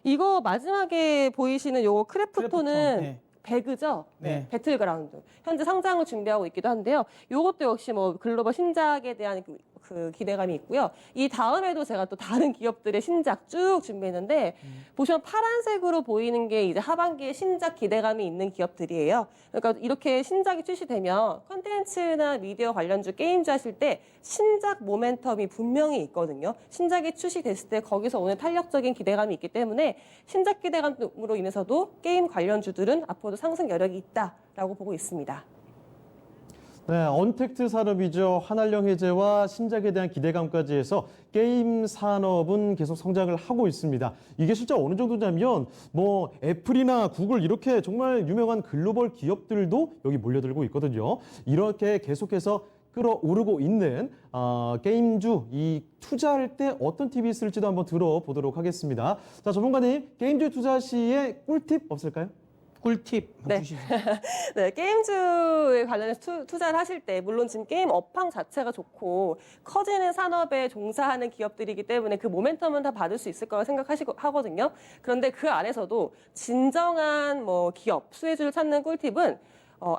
이거 마지막에 보이시는 요거 크래프톤은 배그죠? 네. 배틀그라운드. 현재 상장을 준비하고 있기도 한데요. 이것도 역시 뭐 글로벌 신작에 대한 그 기대감이 있고요. 이 다음에도 제가 또 다른 기업들의 신작 쭉 준비했는데 보시면 파란색으로 보이는 게 이제 하반기에 신작 기대감이 있는 기업들이에요. 그러니까 이렇게 신작이 출시되면 콘텐츠나 미디어 관련주 게임주 하실 때 신작 모멘텀이 분명히 있거든요. 신작이 출시됐을 때 거기서 오는 탄력적인 기대감이 있기 때문에 신작 기대감으로 인해서도 게임 관련주들은 앞으로도 상승 여력이 있다라고 보고 있습니다. 네, 언택트 산업이죠. 한알령 해제와 신작에 대한 기대감까지 해서 게임 산업은 계속 성장을 하고 있습니다. 이게 실제 어느 정도냐면 뭐 애플이나 구글 이렇게 정말 유명한 글로벌 기업들도 여기 몰려들고 있거든요. 이렇게 계속해서 끌어오르고 있는 게임주 이 투자할 때 어떤 팁이 있을지도 한번 들어보도록 하겠습니다. 자, 전문가님, 게임주 투자 시에 꿀팁 없을까요? 꿀팁 네. 주시죠. 네, 게임주에 관련해서 투자를 하실 때 물론 지금 게임 업황 자체가 좋고 커지는 산업에 종사하는 기업들이기 때문에 그 모멘텀은 다 받을 수 있을 거라 하거든요. 그런데 그 안에서도 진정한 뭐 기업, 수혜주를 찾는 꿀팁은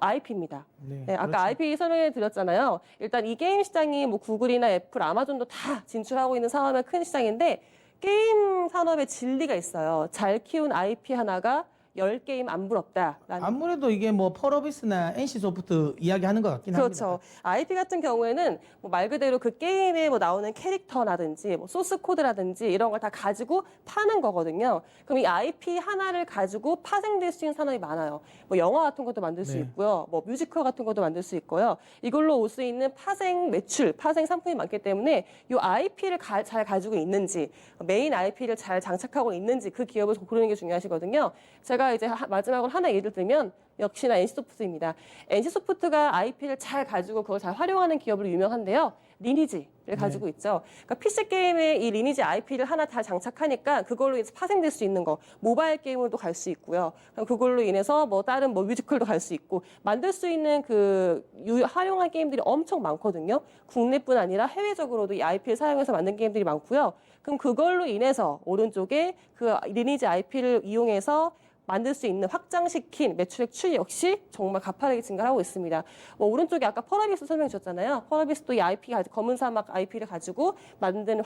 IP입니다. 네, 아까 그렇죠. IP 설명해 드렸잖아요. 일단 이 게임 시장이 뭐 구글이나 애플, 아마존도 다 진출하고 있는 산업의 큰 시장인데 게임 산업의 진리가 있어요. 잘 키운 IP 하나가 10게임 안 부럽다. 아무래도 이게 뭐 펄어비스나 NC소프트 이야기하는 것 같긴 그렇죠. 합니다. IP 같은 경우에는 뭐 말 그대로 그 게임에 뭐 나오는 캐릭터라든지 뭐 소스 코드라든지 이런 걸 다 가지고 파는 거거든요. 그럼 이 IP 하나를 가지고 파생될 수 있는 산업이 많아요. 뭐 영화 같은 것도 만들 수 네. 있고요. 뭐 뮤지컬 같은 것도 만들 수 있고요. 이걸로 올 수 있는 파생 매출, 파생 상품이 많기 때문에 이 IP를 잘 가지고 있는지, 메인 IP를 잘 장착하고 있는지 그 기업을 고르는 게 중요하시거든요. 제가 이제 마지막으로 하나 예를 들면 역시나 NC소프트입니다. NC소프트가 IP를 잘 가지고 그걸 잘 활용하는 기업으로 유명한데요. 리니지를 가지고 있죠. 그러니까 PC 게임에 이 리니지 IP를 하나 다 장착하니까 그걸로 이제 파생될 수 있는 거, 모바일 게임으로도 갈 수 있고요. 그걸로 인해서 뭐 다른 뭐 뮤지컬도 갈 수 있고 만들 수 있는 그 활용한 게임들이 엄청 많거든요. 국내뿐 아니라 해외적으로도 이 IP를 사용해서 만든 게임들이 많고요. 그럼 그걸로 인해서 오른쪽에 그 리니지 IP를 이용해서 만들 수 있는 확장시킨 매출액 추이 역시 정말 가파르게 증가하고 있습니다. 뭐 오른쪽에 아까 펄어비스 설명해 주셨잖아요. 펄어비스도 이 IP 검은 사막 IP를 가지고 만드는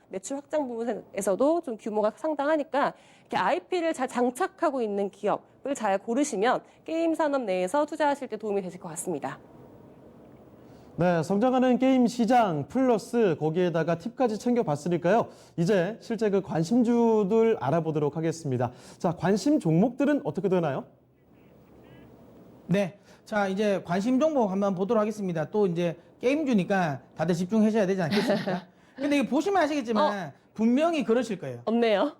매출 확장 부분에서도 좀 규모가 상당하니까 이렇게 IP를 잘 장착하고 있는 기업을 잘 고르시면 게임 산업 내에서 투자하실 때 도움이 되실 것 같습니다. 네, 성장하는 게임 시장 플러스 거기에다가 팁까지 챙겨봤으니까요. 이제 실제 그 관심주들 알아보도록 하겠습니다. 자, 관심 종목들은 어떻게 되나요? 네. 자, 이제 관심 종목 한번 보도록 하겠습니다. 또 이제 게임주니까 다들 집중하셔야 되지 않겠습니까? 근데 이거 보시면 아시겠지만 분명히 그러실 거예요. 없네요.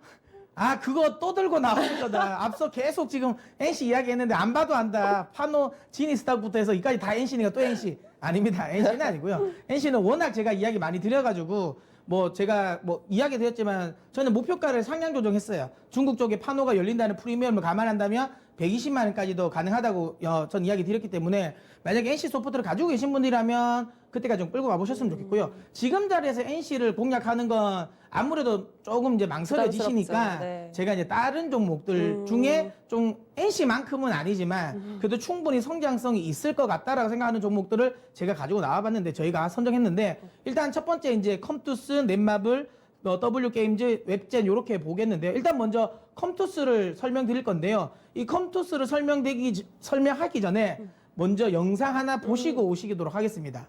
아, 그거 또 들고 나오는 거다. 앞서 계속 지금 NC 이야기했는데 안 봐도 안다. 파노, 지니스탁부터 해서 이까지 다 NC니까 또 NC. 아닙니다. NC는 아니고요. NC는 워낙 제가 이야기 많이 드려가지고 뭐 제가 뭐 이야기 드렸지만 저는 목표가를 상향 조정했어요. 중국 쪽에 파노가 열린다는 프리미엄을 감안한다면 120만 원까지도 가능하다고 전 이야기 드렸기 때문에 만약에 NC 소프트를 가지고 계신 분이라면 그때까지 좀 끌고 가보셨으면 좋겠고요. 지금 자리에서 NC를 공략하는 건 아무래도 조금 이제 망설여지시니까 부담스럽죠. 네. 제가 이제 다른 종목들 중에 좀 NC만큼은 아니지만 그래도 충분히 성장성이 있을 것 같다라고 생각하는 종목들을 제가 가지고 나와봤는데 저희가 선정했는데 일단 첫 번째 이제 컴투스, 넷마블, W게임즈, 웹젠 이렇게 보겠는데요. 일단 먼저 컴투스를 설명드릴 건데요. 이 컴투스를 설명하기 전에 먼저 영상 하나 보시고 오시도록 하겠습니다.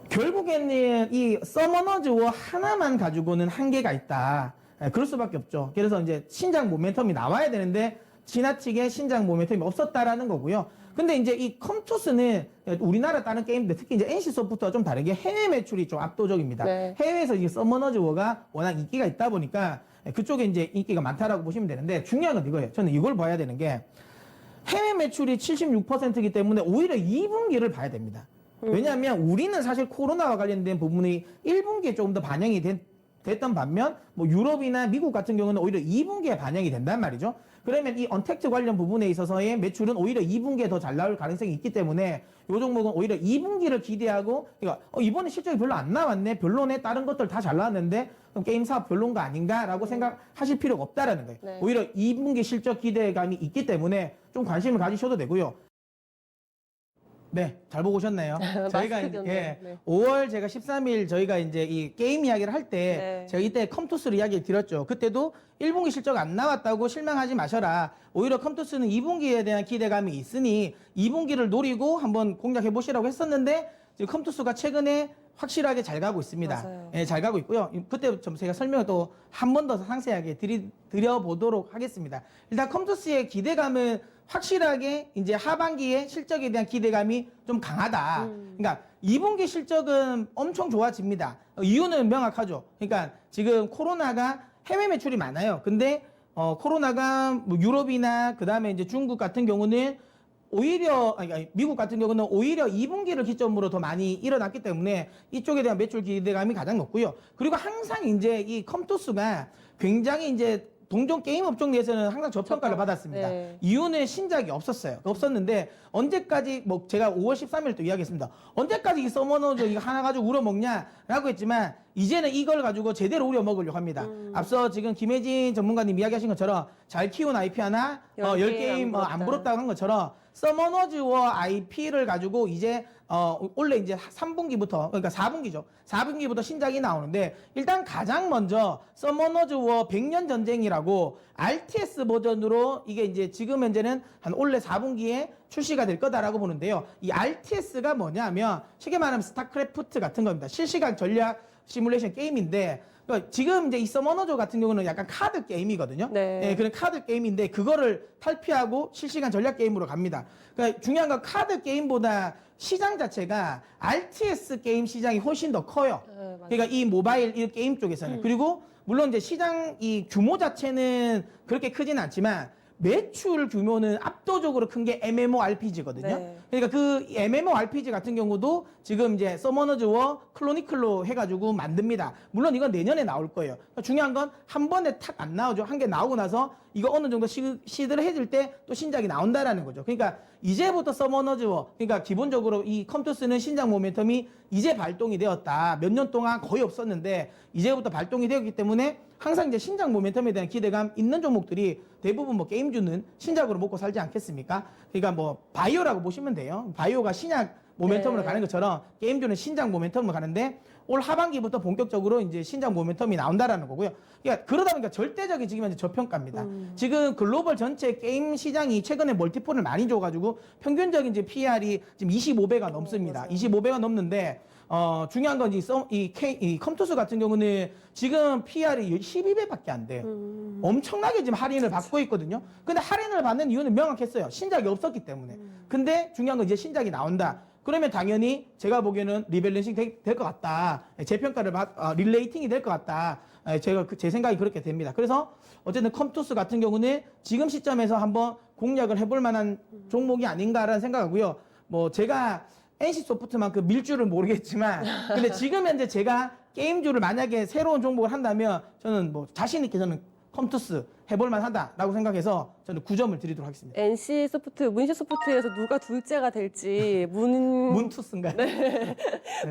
결국에는 이 서머너즈 워 하나만 가지고는 한계가 있다. 그럴 수밖에 없죠. 그래서 이제 신장 모멘텀이 나와야 되는데 지나치게 신장 모멘텀이 없었다라는 거고요. 근데 이제 이 컴투스는 우리나라 다른 게임들 특히 이제 NC 소프트와 좀 다르게 해외 매출이 좀 압도적입니다. 네. 해외에서 이 서머너즈 워가 워낙 인기가 있다 보니까 그쪽에 이제 인기가 많다라고 보시면 되는데 중요한 건 이거예요. 저는 이걸 봐야 되는 게 해외 매출이 76%이기 때문에 오히려 2분기를 봐야 됩니다. 왜냐하면 우리는 사실 코로나와 관련된 부분이 1분기에 조금 더 반영이 됐던 반면 뭐 유럽이나 미국 같은 경우는 오히려 2분기에 반영이 된단 말이죠. 그러면 이 언택트 관련 부분에 있어서의 매출은 오히려 2분기에 더 잘 나올 가능성이 있기 때문에 이 종목은 오히려 2분기를 기대하고 그러니까 이번에 실적이 별로 안 나왔네, 별로네, 다른 것들 다 잘 나왔는데 그럼 게임 사업 별론가 아닌가라고 생각하실 필요가 없다라는 거예요. 네. 오히려 2분기 실적 기대감이 있기 때문에 좀 관심을 가지셔도 되고요. 네, 잘 보고 오셨네요. 저희가 이제 네. 5월 제가 13일 저희가 이제 이 게임 이야기를 할 때 네. 제가 이때 컴투스를 이야기를 드렸죠. 그때도 1분기 실적 안 나왔다고 실망하지 마셔라. 오히려 컴투스는 2분기에 대한 기대감이 있으니 2분기를 노리고 한번 공략해 보시라고 했었는데 지금 컴투스가 최근에 확실하게 잘 가고 있습니다. 맞아요. 예, 잘 가고 있고요. 그때 좀 제가 설명을 또 한 번 더 상세하게 드려보도록 하겠습니다. 일단 컴투스의 기대감은 확실하게 이제 하반기에 실적에 대한 기대감이 좀 강하다. 그러니까 2분기 실적은 엄청 좋아집니다. 이유는 명확하죠. 그러니까 지금 코로나가 해외 매출이 많아요. 근데 코로나가 뭐 유럽이나 그다음에 이제 중국 같은 경우는 오히려 아니, 미국 같은 경우는 오히려 2분기를 기점으로 더 많이 일어났기 때문에 이쪽에 대한 매출 기대감이 가장 높고요. 그리고 항상 이제 이 컴투스가 굉장히 이제 동종 게임 업종 내에서는 항상 저평가를 받았습니다. 네. 이유는 신작이 없었어요. 없었는데 언제까지 뭐 제가 5월 13일 또 이야기했습니다. 언제까지 이 서머너즈 이거 하나 가지고 우려 먹냐라고 했지만 이제는 이걸 가지고 제대로 우려 먹으려고 합니다. 앞서 지금 김혜진 전문가님 이야기하신 것처럼 잘 키운 IP 하나 10게임 안 부럽다고 한 것처럼 서머너즈 워 IP를 가지고 이제 원래 이제 3분기부터 그러니까 4분기죠. 4분기부터 신작이 나오는데 일단 가장 먼저 서머너즈 워 100년 전쟁이라고 RTS 버전으로 이게 이제 지금 현재는 한 올해 4분기에 출시가 될 거다라고 보는데요. 이 RTS가 뭐냐면 쉽게 말하면 스타크래프트 같은 겁니다. 실시간 전략 시뮬레이션 게임인데 지금 이제 이 서머너즈 같은 경우는 약간 카드 게임이거든요. 네. 예, 그런 카드 게임인데 그거를 탈피하고 실시간 전략 게임으로 갑니다. 그러니까 중요한 건 카드 게임보다 시장 자체가 RTS 게임 시장이 훨씬 더 커요. 네, 맞아요. 그러니까 이 모바일 이 게임 쪽에서는 그리고 물론 이제 시장 이 규모 자체는 그렇게 크지는 않지만 매출 규모는 압도적으로 큰 게 MMORPG거든요. 네. 그러니까 그 MMORPG 같은 경우도 지금 이제 서머너즈 워 클로니클로 해가지고 만듭니다. 물론 이건 내년에 나올 거예요. 그러니까 중요한 건 한 번에 탁 안 나오죠. 한 개 나오고 나서 이거 어느 정도 시들해질 때 또 신작이 나온다라는 거죠. 그러니까 이제부터 서머너즈 워, 그러니까 기본적으로 이 컴투스는 신작 모멘텀이 이제 발동이 되었다. 몇 년 동안 거의 없었는데 이제부터 발동이 되었기 때문에 항상 이제 신작 모멘텀에 대한 기대감 있는 종목들이 대부분 뭐 게임주는 신작으로 먹고 살지 않겠습니까? 그러니까 뭐 바이오라고 보시면 돼요. 바이오가 신약 모멘텀으로 네. 가는 것처럼 게임주는 신작 모멘텀으로 가는데 올 하반기부터 본격적으로 이제 신작 모멘텀이 나온다라는 거고요. 그러니까 그러다 보니까 절대적인 지금 현재 저평가입니다. 지금 글로벌 전체 게임 시장이 최근에 멀티플을 많이 줘가지고 평균적인 이제 PR이 지금 25배가 넘습니다. 25배가 넘는데 중요한 건 이 컴투스 같은 경우는 지금 PR이 12배밖에 안 돼요. 엄청나게 지금 할인을 받고 있거든요. 근데 할인을 받는 이유는 명확했어요. 신작이 없었기 때문에. 근데 중요한 건 이제 신작이 나온다. 그러면 당연히 제가 보기에는 리밸런싱 될 것 같다. 재평가를 릴레이팅이 될 것 같다. 제 생각이 그렇게 됩니다. 그래서 어쨌든 컴투스 같은 경우는 지금 시점에서 한번 공략을 해볼 만한 종목이 아닌가라는 생각하고요. 뭐 제가 NC소프트만큼 밀줄을 모르겠지만 근데 지금 현재 제가 게임주를 만약에 새로운 종목을 한다면 저는 뭐 자신 있게 저는 컴투스 해볼만 하다라고 생각해서 저는 9점을 드리도록 하겠습니다. NC 소프트, 문시 소프트에서 누가 둘째가 될지 문투스인가요?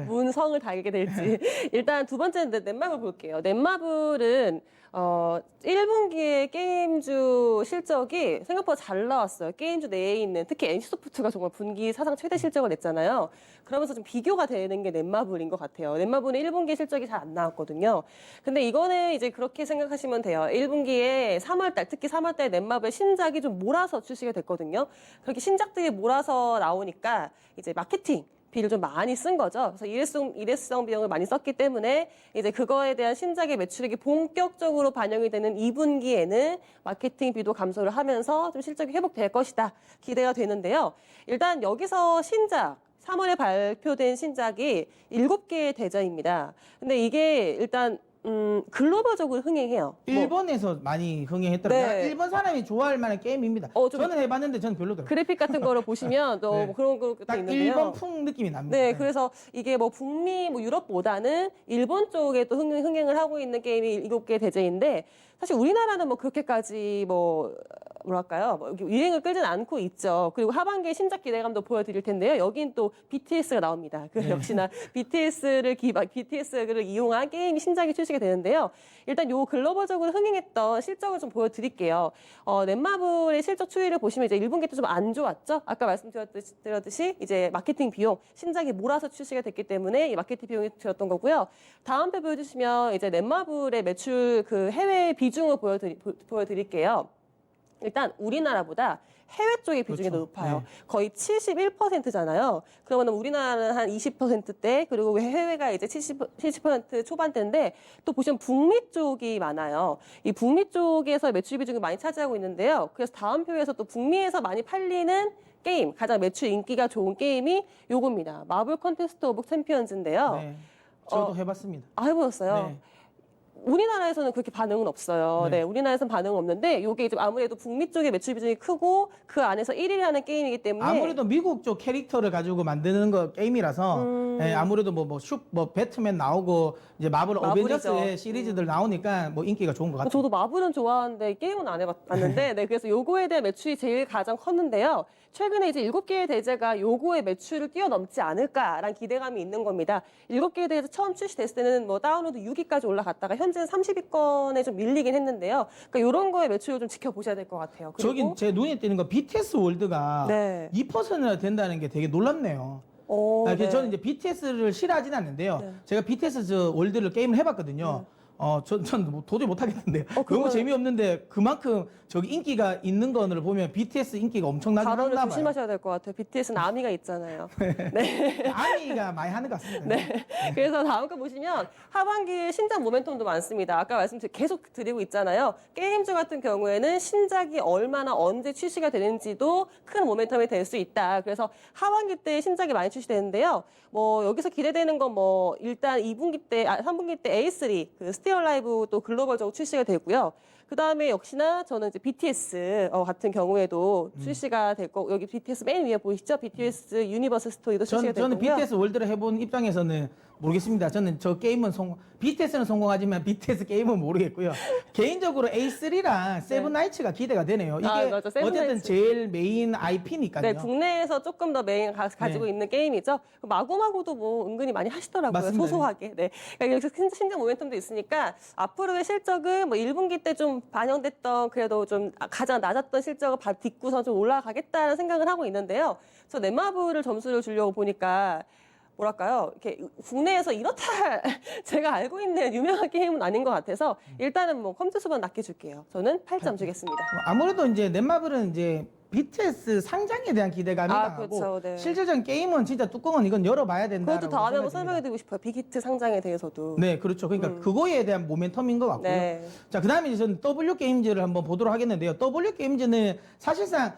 문성을 달게 될지. 일단 두 번째는 넷마블 볼게요. 넷마블은 1분기에 게임주 실적이 생각보다 잘 나왔어요. 게임주 내에 있는 특히 NC소프트가 정말 분기 사상 최대 실적을 냈잖아요. 그러면서 좀 비교가 되는 게 넷마블인 것 같아요. 넷마블은 1분기 실적이 잘 안 나왔거든요. 근데 이거는 이제 그렇게 생각하시면 돼요. 1분기에 3월달, 특히 3월달 넷마블 신작이 좀 몰아서 출시가 됐거든요. 그렇게 신작들이 몰아서 나오니까 이제 마케팅 비를 좀 많이 쓴 거죠. 그래서 일회성 비용을 많이 썼기 때문에 이제 그거에 대한 신작의 매출액이 본격적으로 반영이 되는 2분기에는 마케팅 비도 감소를 하면서 좀 실적이 회복될 것이다 기대가 되는데요. 일단 여기서 신작 3월에 발표된 신작이 7개의 대작입니다. 근데 이게 일단 글로벌적으로 흥행해요. 일본에서 많이 흥행했더라고요. 네. 일본 사람이 좋아할 만한 게임입니다. 좀 저는 해봤는데 저는 별로더라고요. 그래픽 같은 거를 보시면 또 네. 뭐 그런 것도 딱 있는데요. 일본풍 느낌이 납니다. 네, 그래서 이게 뭐 북미, 뭐 유럽보다는 일본 쪽에 또 흥행을 하고 있는 게임이 7개 대제인데 사실 우리나라는 뭐 그렇게까지 뭐랄까요? 뭐 유행을 끌진 않고 있죠. 그리고 하반기에 신작 기대감도 보여드릴 텐데요. 여긴 또 BTS가 나옵니다. 그 역시나 BTS를 이용한 게임이 신작이 출시가 되는데요. 일단 요 글로벌적으로 흥행했던 실적을 좀 보여드릴게요. 넷마블의 실적 추이를 보시면 이제 1분기 때 좀 안 좋았죠. 아까 말씀드렸듯이 이제 마케팅 비용, 신작이 몰아서 출시가 됐기 때문에 이 마케팅 비용이 들었던 거고요. 다음 배 보여주시면 이제 넷마블의 매출 그 해외 비중을 보여드릴게요. 일단 우리나라보다 해외 쪽의 비중이 그렇죠. 높아요. 네. 거의 71%잖아요. 그러면 우리나라는 한 20%대, 그리고 해외가 이제 70% 초반대인데 또 보시면 북미 쪽이 많아요. 이 북미 쪽에서 매출 비중이 많이 차지하고 있는데요. 그래서 다음 표에서 또 북미에서 많이 팔리는 게임, 가장 매출 인기가 좋은 게임이 요겁니다. 마블 컨테스트 오브 챔피언즈인데요. 네. 저도 해봤습니다. 해보셨어요? 네. 우리나라에서는 그렇게 반응은 없어요. 네. 네, 우리나라에서는 반응은 없는데 이게 좀 아무래도 북미 쪽의 매출 비중이 크고 그 안에서 1위를 하는 게임이기 때문에 아무래도 미국 쪽 캐릭터를 가지고 만드는 거 게임이라서 예, 아무래도 뭐 배트맨 나오고 이제 마블 마블이죠. 어벤져스의 시리즈들 나오니까 뭐 인기가 좋은 것 같아요. 저도 마블은 좋아하는데 게임은 안 해봤는데 네, 그래서 요거에 대한 매출이 제일 가장 컸는데요. 최근에 이제 7개의 대제가 요거의 매출을 뛰어넘지 않을까라는 기대감이 있는 겁니다. 7개의 대제 처음 출시됐을 때는 뭐 다운로드 6위까지 올라갔다가 현재는 30위권에 좀 밀리긴 했는데요. 그러니까 이런 거의 매출을 좀 지켜보셔야 될 것 같아요. 저기 제 눈에 띄는 거 BTS 월드가 네. 2%나 된다는 게 되게 놀랍네요. 그래서 네. 저는 이제 BTS를 싫어하지는 않는데요. 네. 제가 BTS 저 월드를 게임을 해봤거든요. 전 뭐 도저히 못하겠는데요. 너무 그건- 재미없는데 그만큼 저기 인기가 있는 거를 보면 BTS 인기가 엄청나게 발언을 많나 봐요. 조심하셔야 될 것 같아요. BTS는 아미가 있잖아요. 네. 아미가 많이 하는 것 같습니다. 네. 그래서 다음 거 보시면 하반기에 신작 모멘텀도 많습니다. 아까 계속 드리고 있잖아요. 게임즈 같은 경우에는 신작이 얼마나 언제 출시가 되는지도 큰 모멘텀이 될 수 있다. 그래서 하반기 때 신작이 많이 출시되는데요. 뭐 여기서 기대되는 건 뭐 일단 3분기 때 A3 그 스테어 라이브 또 글로벌적으로 출시가 되고요. 그 다음에 역시나 저는 이제 BTS 같은 경우에도 출시가 될 거고 여기 BTS 맨 위에 보이시죠? BTS 유니버스 스토리도 출시가 될 저는 거고요. BTS 월드를 해본 입장에서는 모르겠습니다. 저는 저 게임은 BTS는 성공하지만 BTS 게임은 모르겠고요. 개인적으로 A3랑 세븐나이츠가 기대가 되네요. 이게 맞아. 어쨌든 세븐나이츠. 제일 메인 IP니까요. 네, 국내에서 조금 더 메인 가지고 네. 있는 게임이죠. 마구마구도 뭐 은근히 많이 하시더라고요. 맞습니다. 소소하게. 네. 그러니까 여기서 신작 모멘텀도 있으니까 앞으로의 실적은 뭐 1분기 때 좀 반영됐던 그래도 좀 가장 낮았던 실적을 딛고서 좀 올라가겠다는 생각을 하고 있는데요. 저 넷마블을 점수를 주려고 보니까 뭐랄까요? 이렇게 국내에서 이렇다 제가 알고 있는 유명한 게임은 아닌 것 같아서 일단은 뭐 컴퓨터 수반 낮게 줄게요. 저는 8점 주겠습니다. 아무래도 이제 넷마블은 이제 BTS 상장에 대한 기대감이 강하고 그렇죠. 네. 실질적인 게임은 진짜 뚜껑은 이건 열어봐야 된다. 그것도 다음에 한번 설명해드리고 싶어요. 빅히트 상장에 대해서도. 네, 그렇죠. 그러니까 그거에 대한 모멘텀인 것 같고요. 네. 자, 그다음에 이제 저는 W 게임즈를 한번 보도록 하겠는데요. W 게임즈는 사실상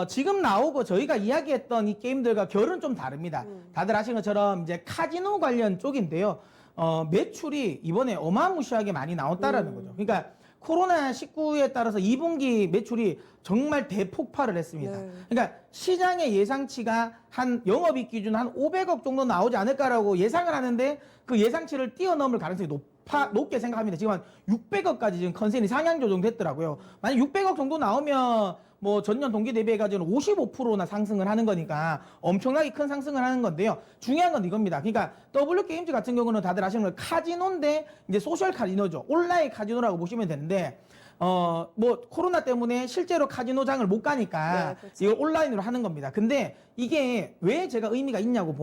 지금 나오고 저희가 이야기했던 이 게임들과 결은 좀 다릅니다. 다들 아시는 것처럼 이제 카지노 관련 쪽인데요. 매출이 이번에 어마무시하게 많이 나왔다라는 거죠. 그러니까 코로나19에 따라서 2분기 매출이 정말 대폭발을 했습니다. 네. 그러니까 시장의 예상치가 한 영업이익 기준 한 500억 정도 나오지 않을까라고 예상을 하는데 그 예상치를 뛰어넘을 가능성이 높게 생각합니다. 지금 한 600억까지 지금 컨센이 상향 조정됐더라고요. 만약 600억 정도 나오면 뭐 전년 동기 대비해가지고 55%나 상승을 하는 거니까 엄청나게 큰 상승을 하는 건데요. 중요한 건 이겁니다. 그러니까 W게임즈 같은 경우는 다들 아시는 걸 카지노인데 이제 소셜 카지노죠. 온라인 카지노라고 보시면 되는데 뭐 코로나 때문에 실제로 카지노장을 못 가니까 네, 그렇죠. 이걸 온라인으로 하는 겁니다. 근데 이게 왜 제가 의미가 있냐고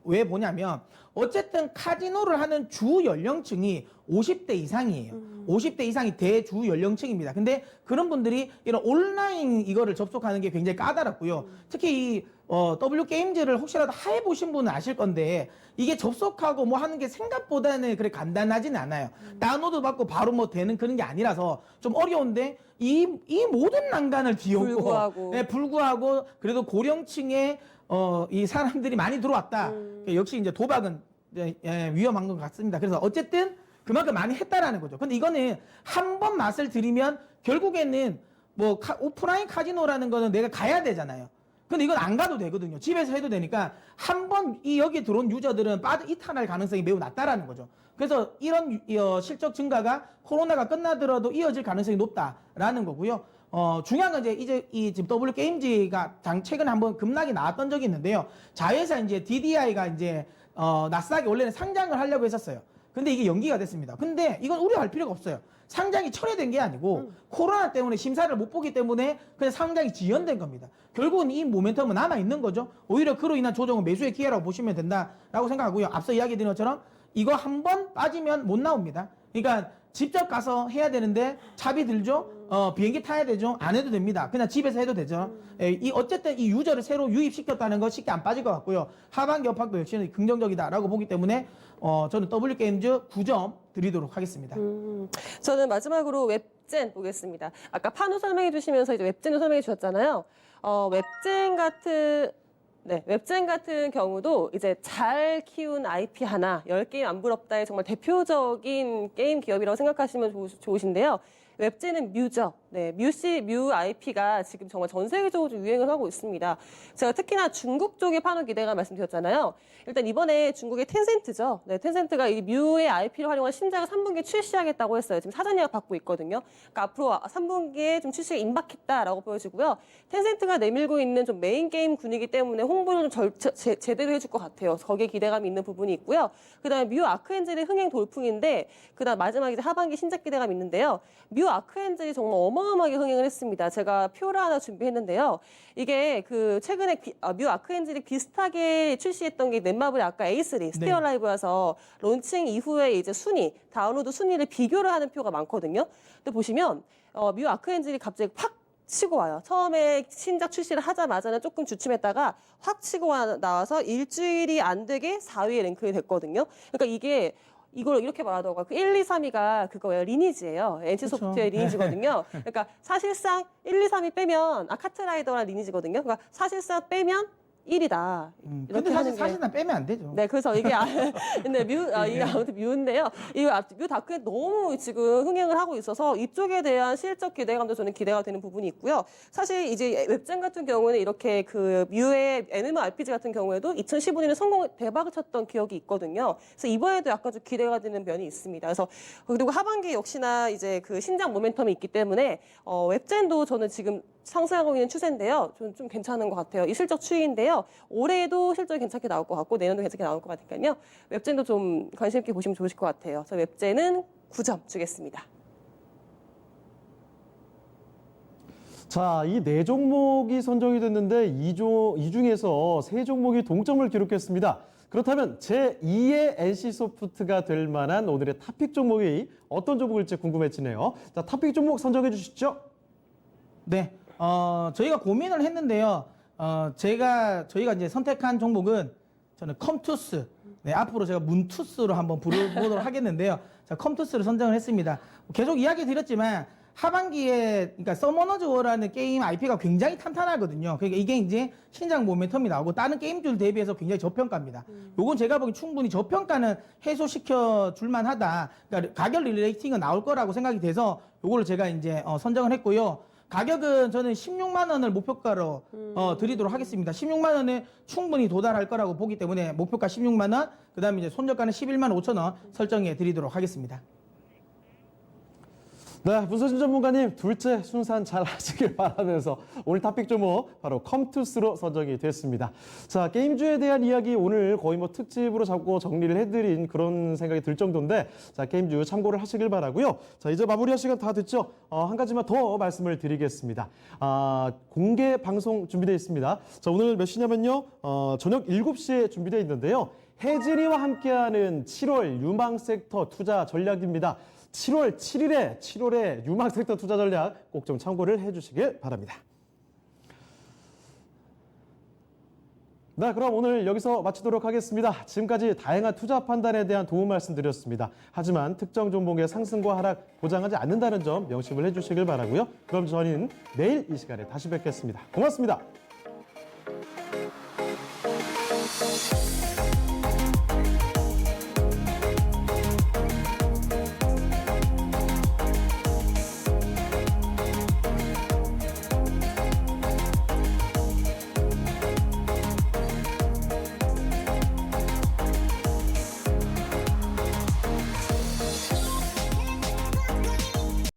왜 보냐면 어쨌든 카지노를 하는 주 연령층이 50대 이상이에요. 50대 이상이 대주 연령층입니다. 근데 그런 분들이 이런 온라인 이거를 접속하는 게 굉장히 까다롭고요. 특히 이 W게임즈를 혹시라도 해보신 분은 아실 건데 이게 접속하고 뭐 하는 게 생각보다는 그래 간단하지는 않아요. 다운로드 받고 바로 뭐 되는 그런 게 아니라서 좀 어려운데 이 모든 난간을 뒤엎고 불구하고. 네, 불구하고 그래도 고령층에 이 사람들이 많이 들어왔다. 역시 이제 도박은 위험한 것 같습니다. 그래서 어쨌든 그만큼 많이 했다라는 거죠. 근데 이거는 한 번 맛을 들이면 결국에는 뭐 오프라인 카지노라는 거는 내가 가야 되잖아요. 근데 이건 안 가도 되거든요. 집에서 해도 되니까 한 번 여기 들어온 유저들은 이탈할 가능성이 매우 낮다라는 거죠. 그래서 이런 실적 증가가 코로나가 끝나더라도 이어질 가능성이 높다라는 거고요. 중요한 건 이제 이 지금 W게임즈가 최근에 한번 급락이 나왔던 적이 있는데요. 자회사 이제 DDI가 이제 나스닥에 원래는 상장을 하려고 했었어요. 근데 이게 연기가 됐습니다. 근데 이건 우려할 필요가 없어요. 상장이 철회된 게 아니고 코로나 때문에 심사를 못 보기 때문에 그냥 상장이 지연된 겁니다. 결국은 이 모멘텀은 남아 있는 거죠. 오히려 그로 인한 조정은 매수의 기회라고 보시면 된다라고 생각하고요. 앞서 이야기 드린 것처럼 이거 한 번 빠지면 못 나옵니다. 그러니까 직접 가서 해야 되는데 차비 들죠. 비행기 타야 되죠. 안 해도 됩니다. 그냥 집에서 해도 되죠. 어쨌든 이 유저를 새로 유입시켰다는 거 쉽게 안 빠질 것 같고요. 하반기 업황도 역시 긍정적이다라고 보기 때문에 저는 W게임즈 9점 드리도록 하겠습니다. 저는 마지막으로 웹젠 보겠습니다. 아까 파노 설명해 주시면서 이제 웹젠을 설명해 주셨잖아요. 웹젠 같은 경우도 이제 잘 키운 IP 하나, 10게임 안 부럽다의 정말 대표적인 게임 기업이라고 생각하시면 좋으신데요. 웹젠은 뮤죠. 네, 뮤 IP가 지금 정말 전 세계적으로 유행을 하고 있습니다. 제가 특히나 중국 쪽의 파노 기대가 말씀드렸잖아요. 일단 이번에 중국의 텐센트죠. 네, 텐센트가 이 뮤의 IP를 활용한 신작을 3분기에 출시하겠다고 했어요. 지금 사전 예약 받고 있거든요. 그러니까 앞으로 3분기에 좀 출시가 임박했다라고 보여지고요. 텐센트가 내밀고 있는 좀 메인 게임 군이기 때문에 홍보를 좀 제대로 해줄 것 같아요. 거기에 기대감이 있는 부분이 있고요. 그다음에 뮤 아크엔젤의 흥행 돌풍인데 그다음 마지막에 이제 하반기 신작 기대감이 있는데요. 뮤 아크엔젤이 정말 어마어마하게 흥행을 했습니다. 제가 표를 하나 준비했는데요. 이게 그 최근에 뮤 아크엔젤이 비슷하게 출시했던 게 넷마블의 아까 에이스3 스테어 라이브여서 론칭 이후에 이제 다운로드 순위를 비교를 하는 표가 많거든요. 근데 보시면 뮤 아크엔젤이 갑자기 팍 치고 와요. 처음에 신작 출시를 하자마자는 조금 주춤했다가 확 치고 나와서 일주일이 안 되게 4위에 랭크가 됐거든요. 그러니까 이걸 이렇게 말하더라고요. 1, 2, 3위가 그거예요. 리니지예요. NC소프트의 리니지거든요. 그러니까 사실상 1, 2, 3위 빼면 카트라이더랑 리니지거든요. 그러니까 사실상 빼면 1이다. 근데 사실상 빼면 안 되죠. 네, 그래서 이게 근데 이게 아무튼 뮤인데요. 뮤 다크에 너무 지금 흥행을 하고 있어서 이쪽에 대한 실적 기대감도 저는 기대가 되는 부분이 있고요. 사실 이제 웹젠 같은 경우는 이렇게 그 뮤의 MMORPG 같은 경우에도 2015년에 대박을 쳤던 기억이 있거든요. 그래서 이번에도 약간 좀 기대가 되는 면이 있습니다. 그래서 그리고 하반기 역시나 이제 그 신작 모멘텀이 있기 때문에 웹젠도 저는 지금 상승하고 있는 추세인데요. 좀 괜찮은 것 같아요. 이 실적 추이인데요. 올해도 실적이 괜찮게 나올 것 같고 내년도 괜찮게 나올 것 같으니까요. 웹젠도 좀 관심 있게 보시면 좋으실 것 같아요. 저 웹젠은 9점 주겠습니다. 자, 이 네 종목이 선정이 됐는데 이 중에서 세 종목이 동점을 기록했습니다. 그렇다면 제2의 NC소프트가 될 만한 오늘의 탑픽 종목이 어떤 종목일지 궁금해지네요. 자, 탑픽 종목 선정해 주시죠. 네. 저희가 고민을 했는데요. 저희가 이제 선택한 종목은 저는 컴투스. 네, 앞으로 제가 문투스로 한번 부르도록 하겠는데요. 자, 컴투스를 선정을 했습니다. 계속 이야기 드렸지만 하반기에 그러니까 서머너즈 워라는 게임 IP가 굉장히 탄탄하거든요. 그러니까 이게 이제 신작 모멘텀이 나오고 다른 게임들 대비해서 굉장히 저평가입니다. 요건 제가 보기엔 충분히 저평가는 해소시켜 줄만 하다. 그러니까 가격 리레이팅은 나올 거라고 생각이 돼서 요거를 제가 이제 선정을 했고요. 가격은 저는 16만 원을 목표가로 드리도록 하겠습니다. 16만 원에 충분히 도달할 거라고 보기 때문에 목표가 16만 원, 그다음에 이제 손절가는 11만 5천 원 설정해 드리도록 하겠습니다. 네, 문서진 전문가님 둘째 순산 잘 하시길 바라면서 오늘 탑픽 종목 바로 컴투스로 선정이 됐습니다. 자, 게임주에 대한 이야기 오늘 거의 뭐 특집으로 잡고 정리를 해드린 그런 생각이 들 정도인데 자, 게임주 참고를 하시길 바라고요. 자, 이제 마무리할 시간 다 됐죠? 한 가지만 더 말씀을 드리겠습니다. 공개 방송 준비되어 있습니다. 자, 오늘 몇 시냐면요. 저녁 7시에 준비되어 있는데요. 혜진이와 함께하는 7월 유망섹터 투자 전략입니다. 7월 7일에 유망섹터 투자 전략 꼭 좀 참고를 해주시길 바랍니다. 네, 그럼 오늘 여기서 마치도록 하겠습니다. 지금까지 다양한 투자 판단에 대한 도움 말씀드렸습니다. 하지만 특정 종목의 상승과 하락 보장하지 않는다는 점 명심을 해주시길 바라고요. 그럼 저희는 내일 이 시간에 다시 뵙겠습니다. 고맙습니다.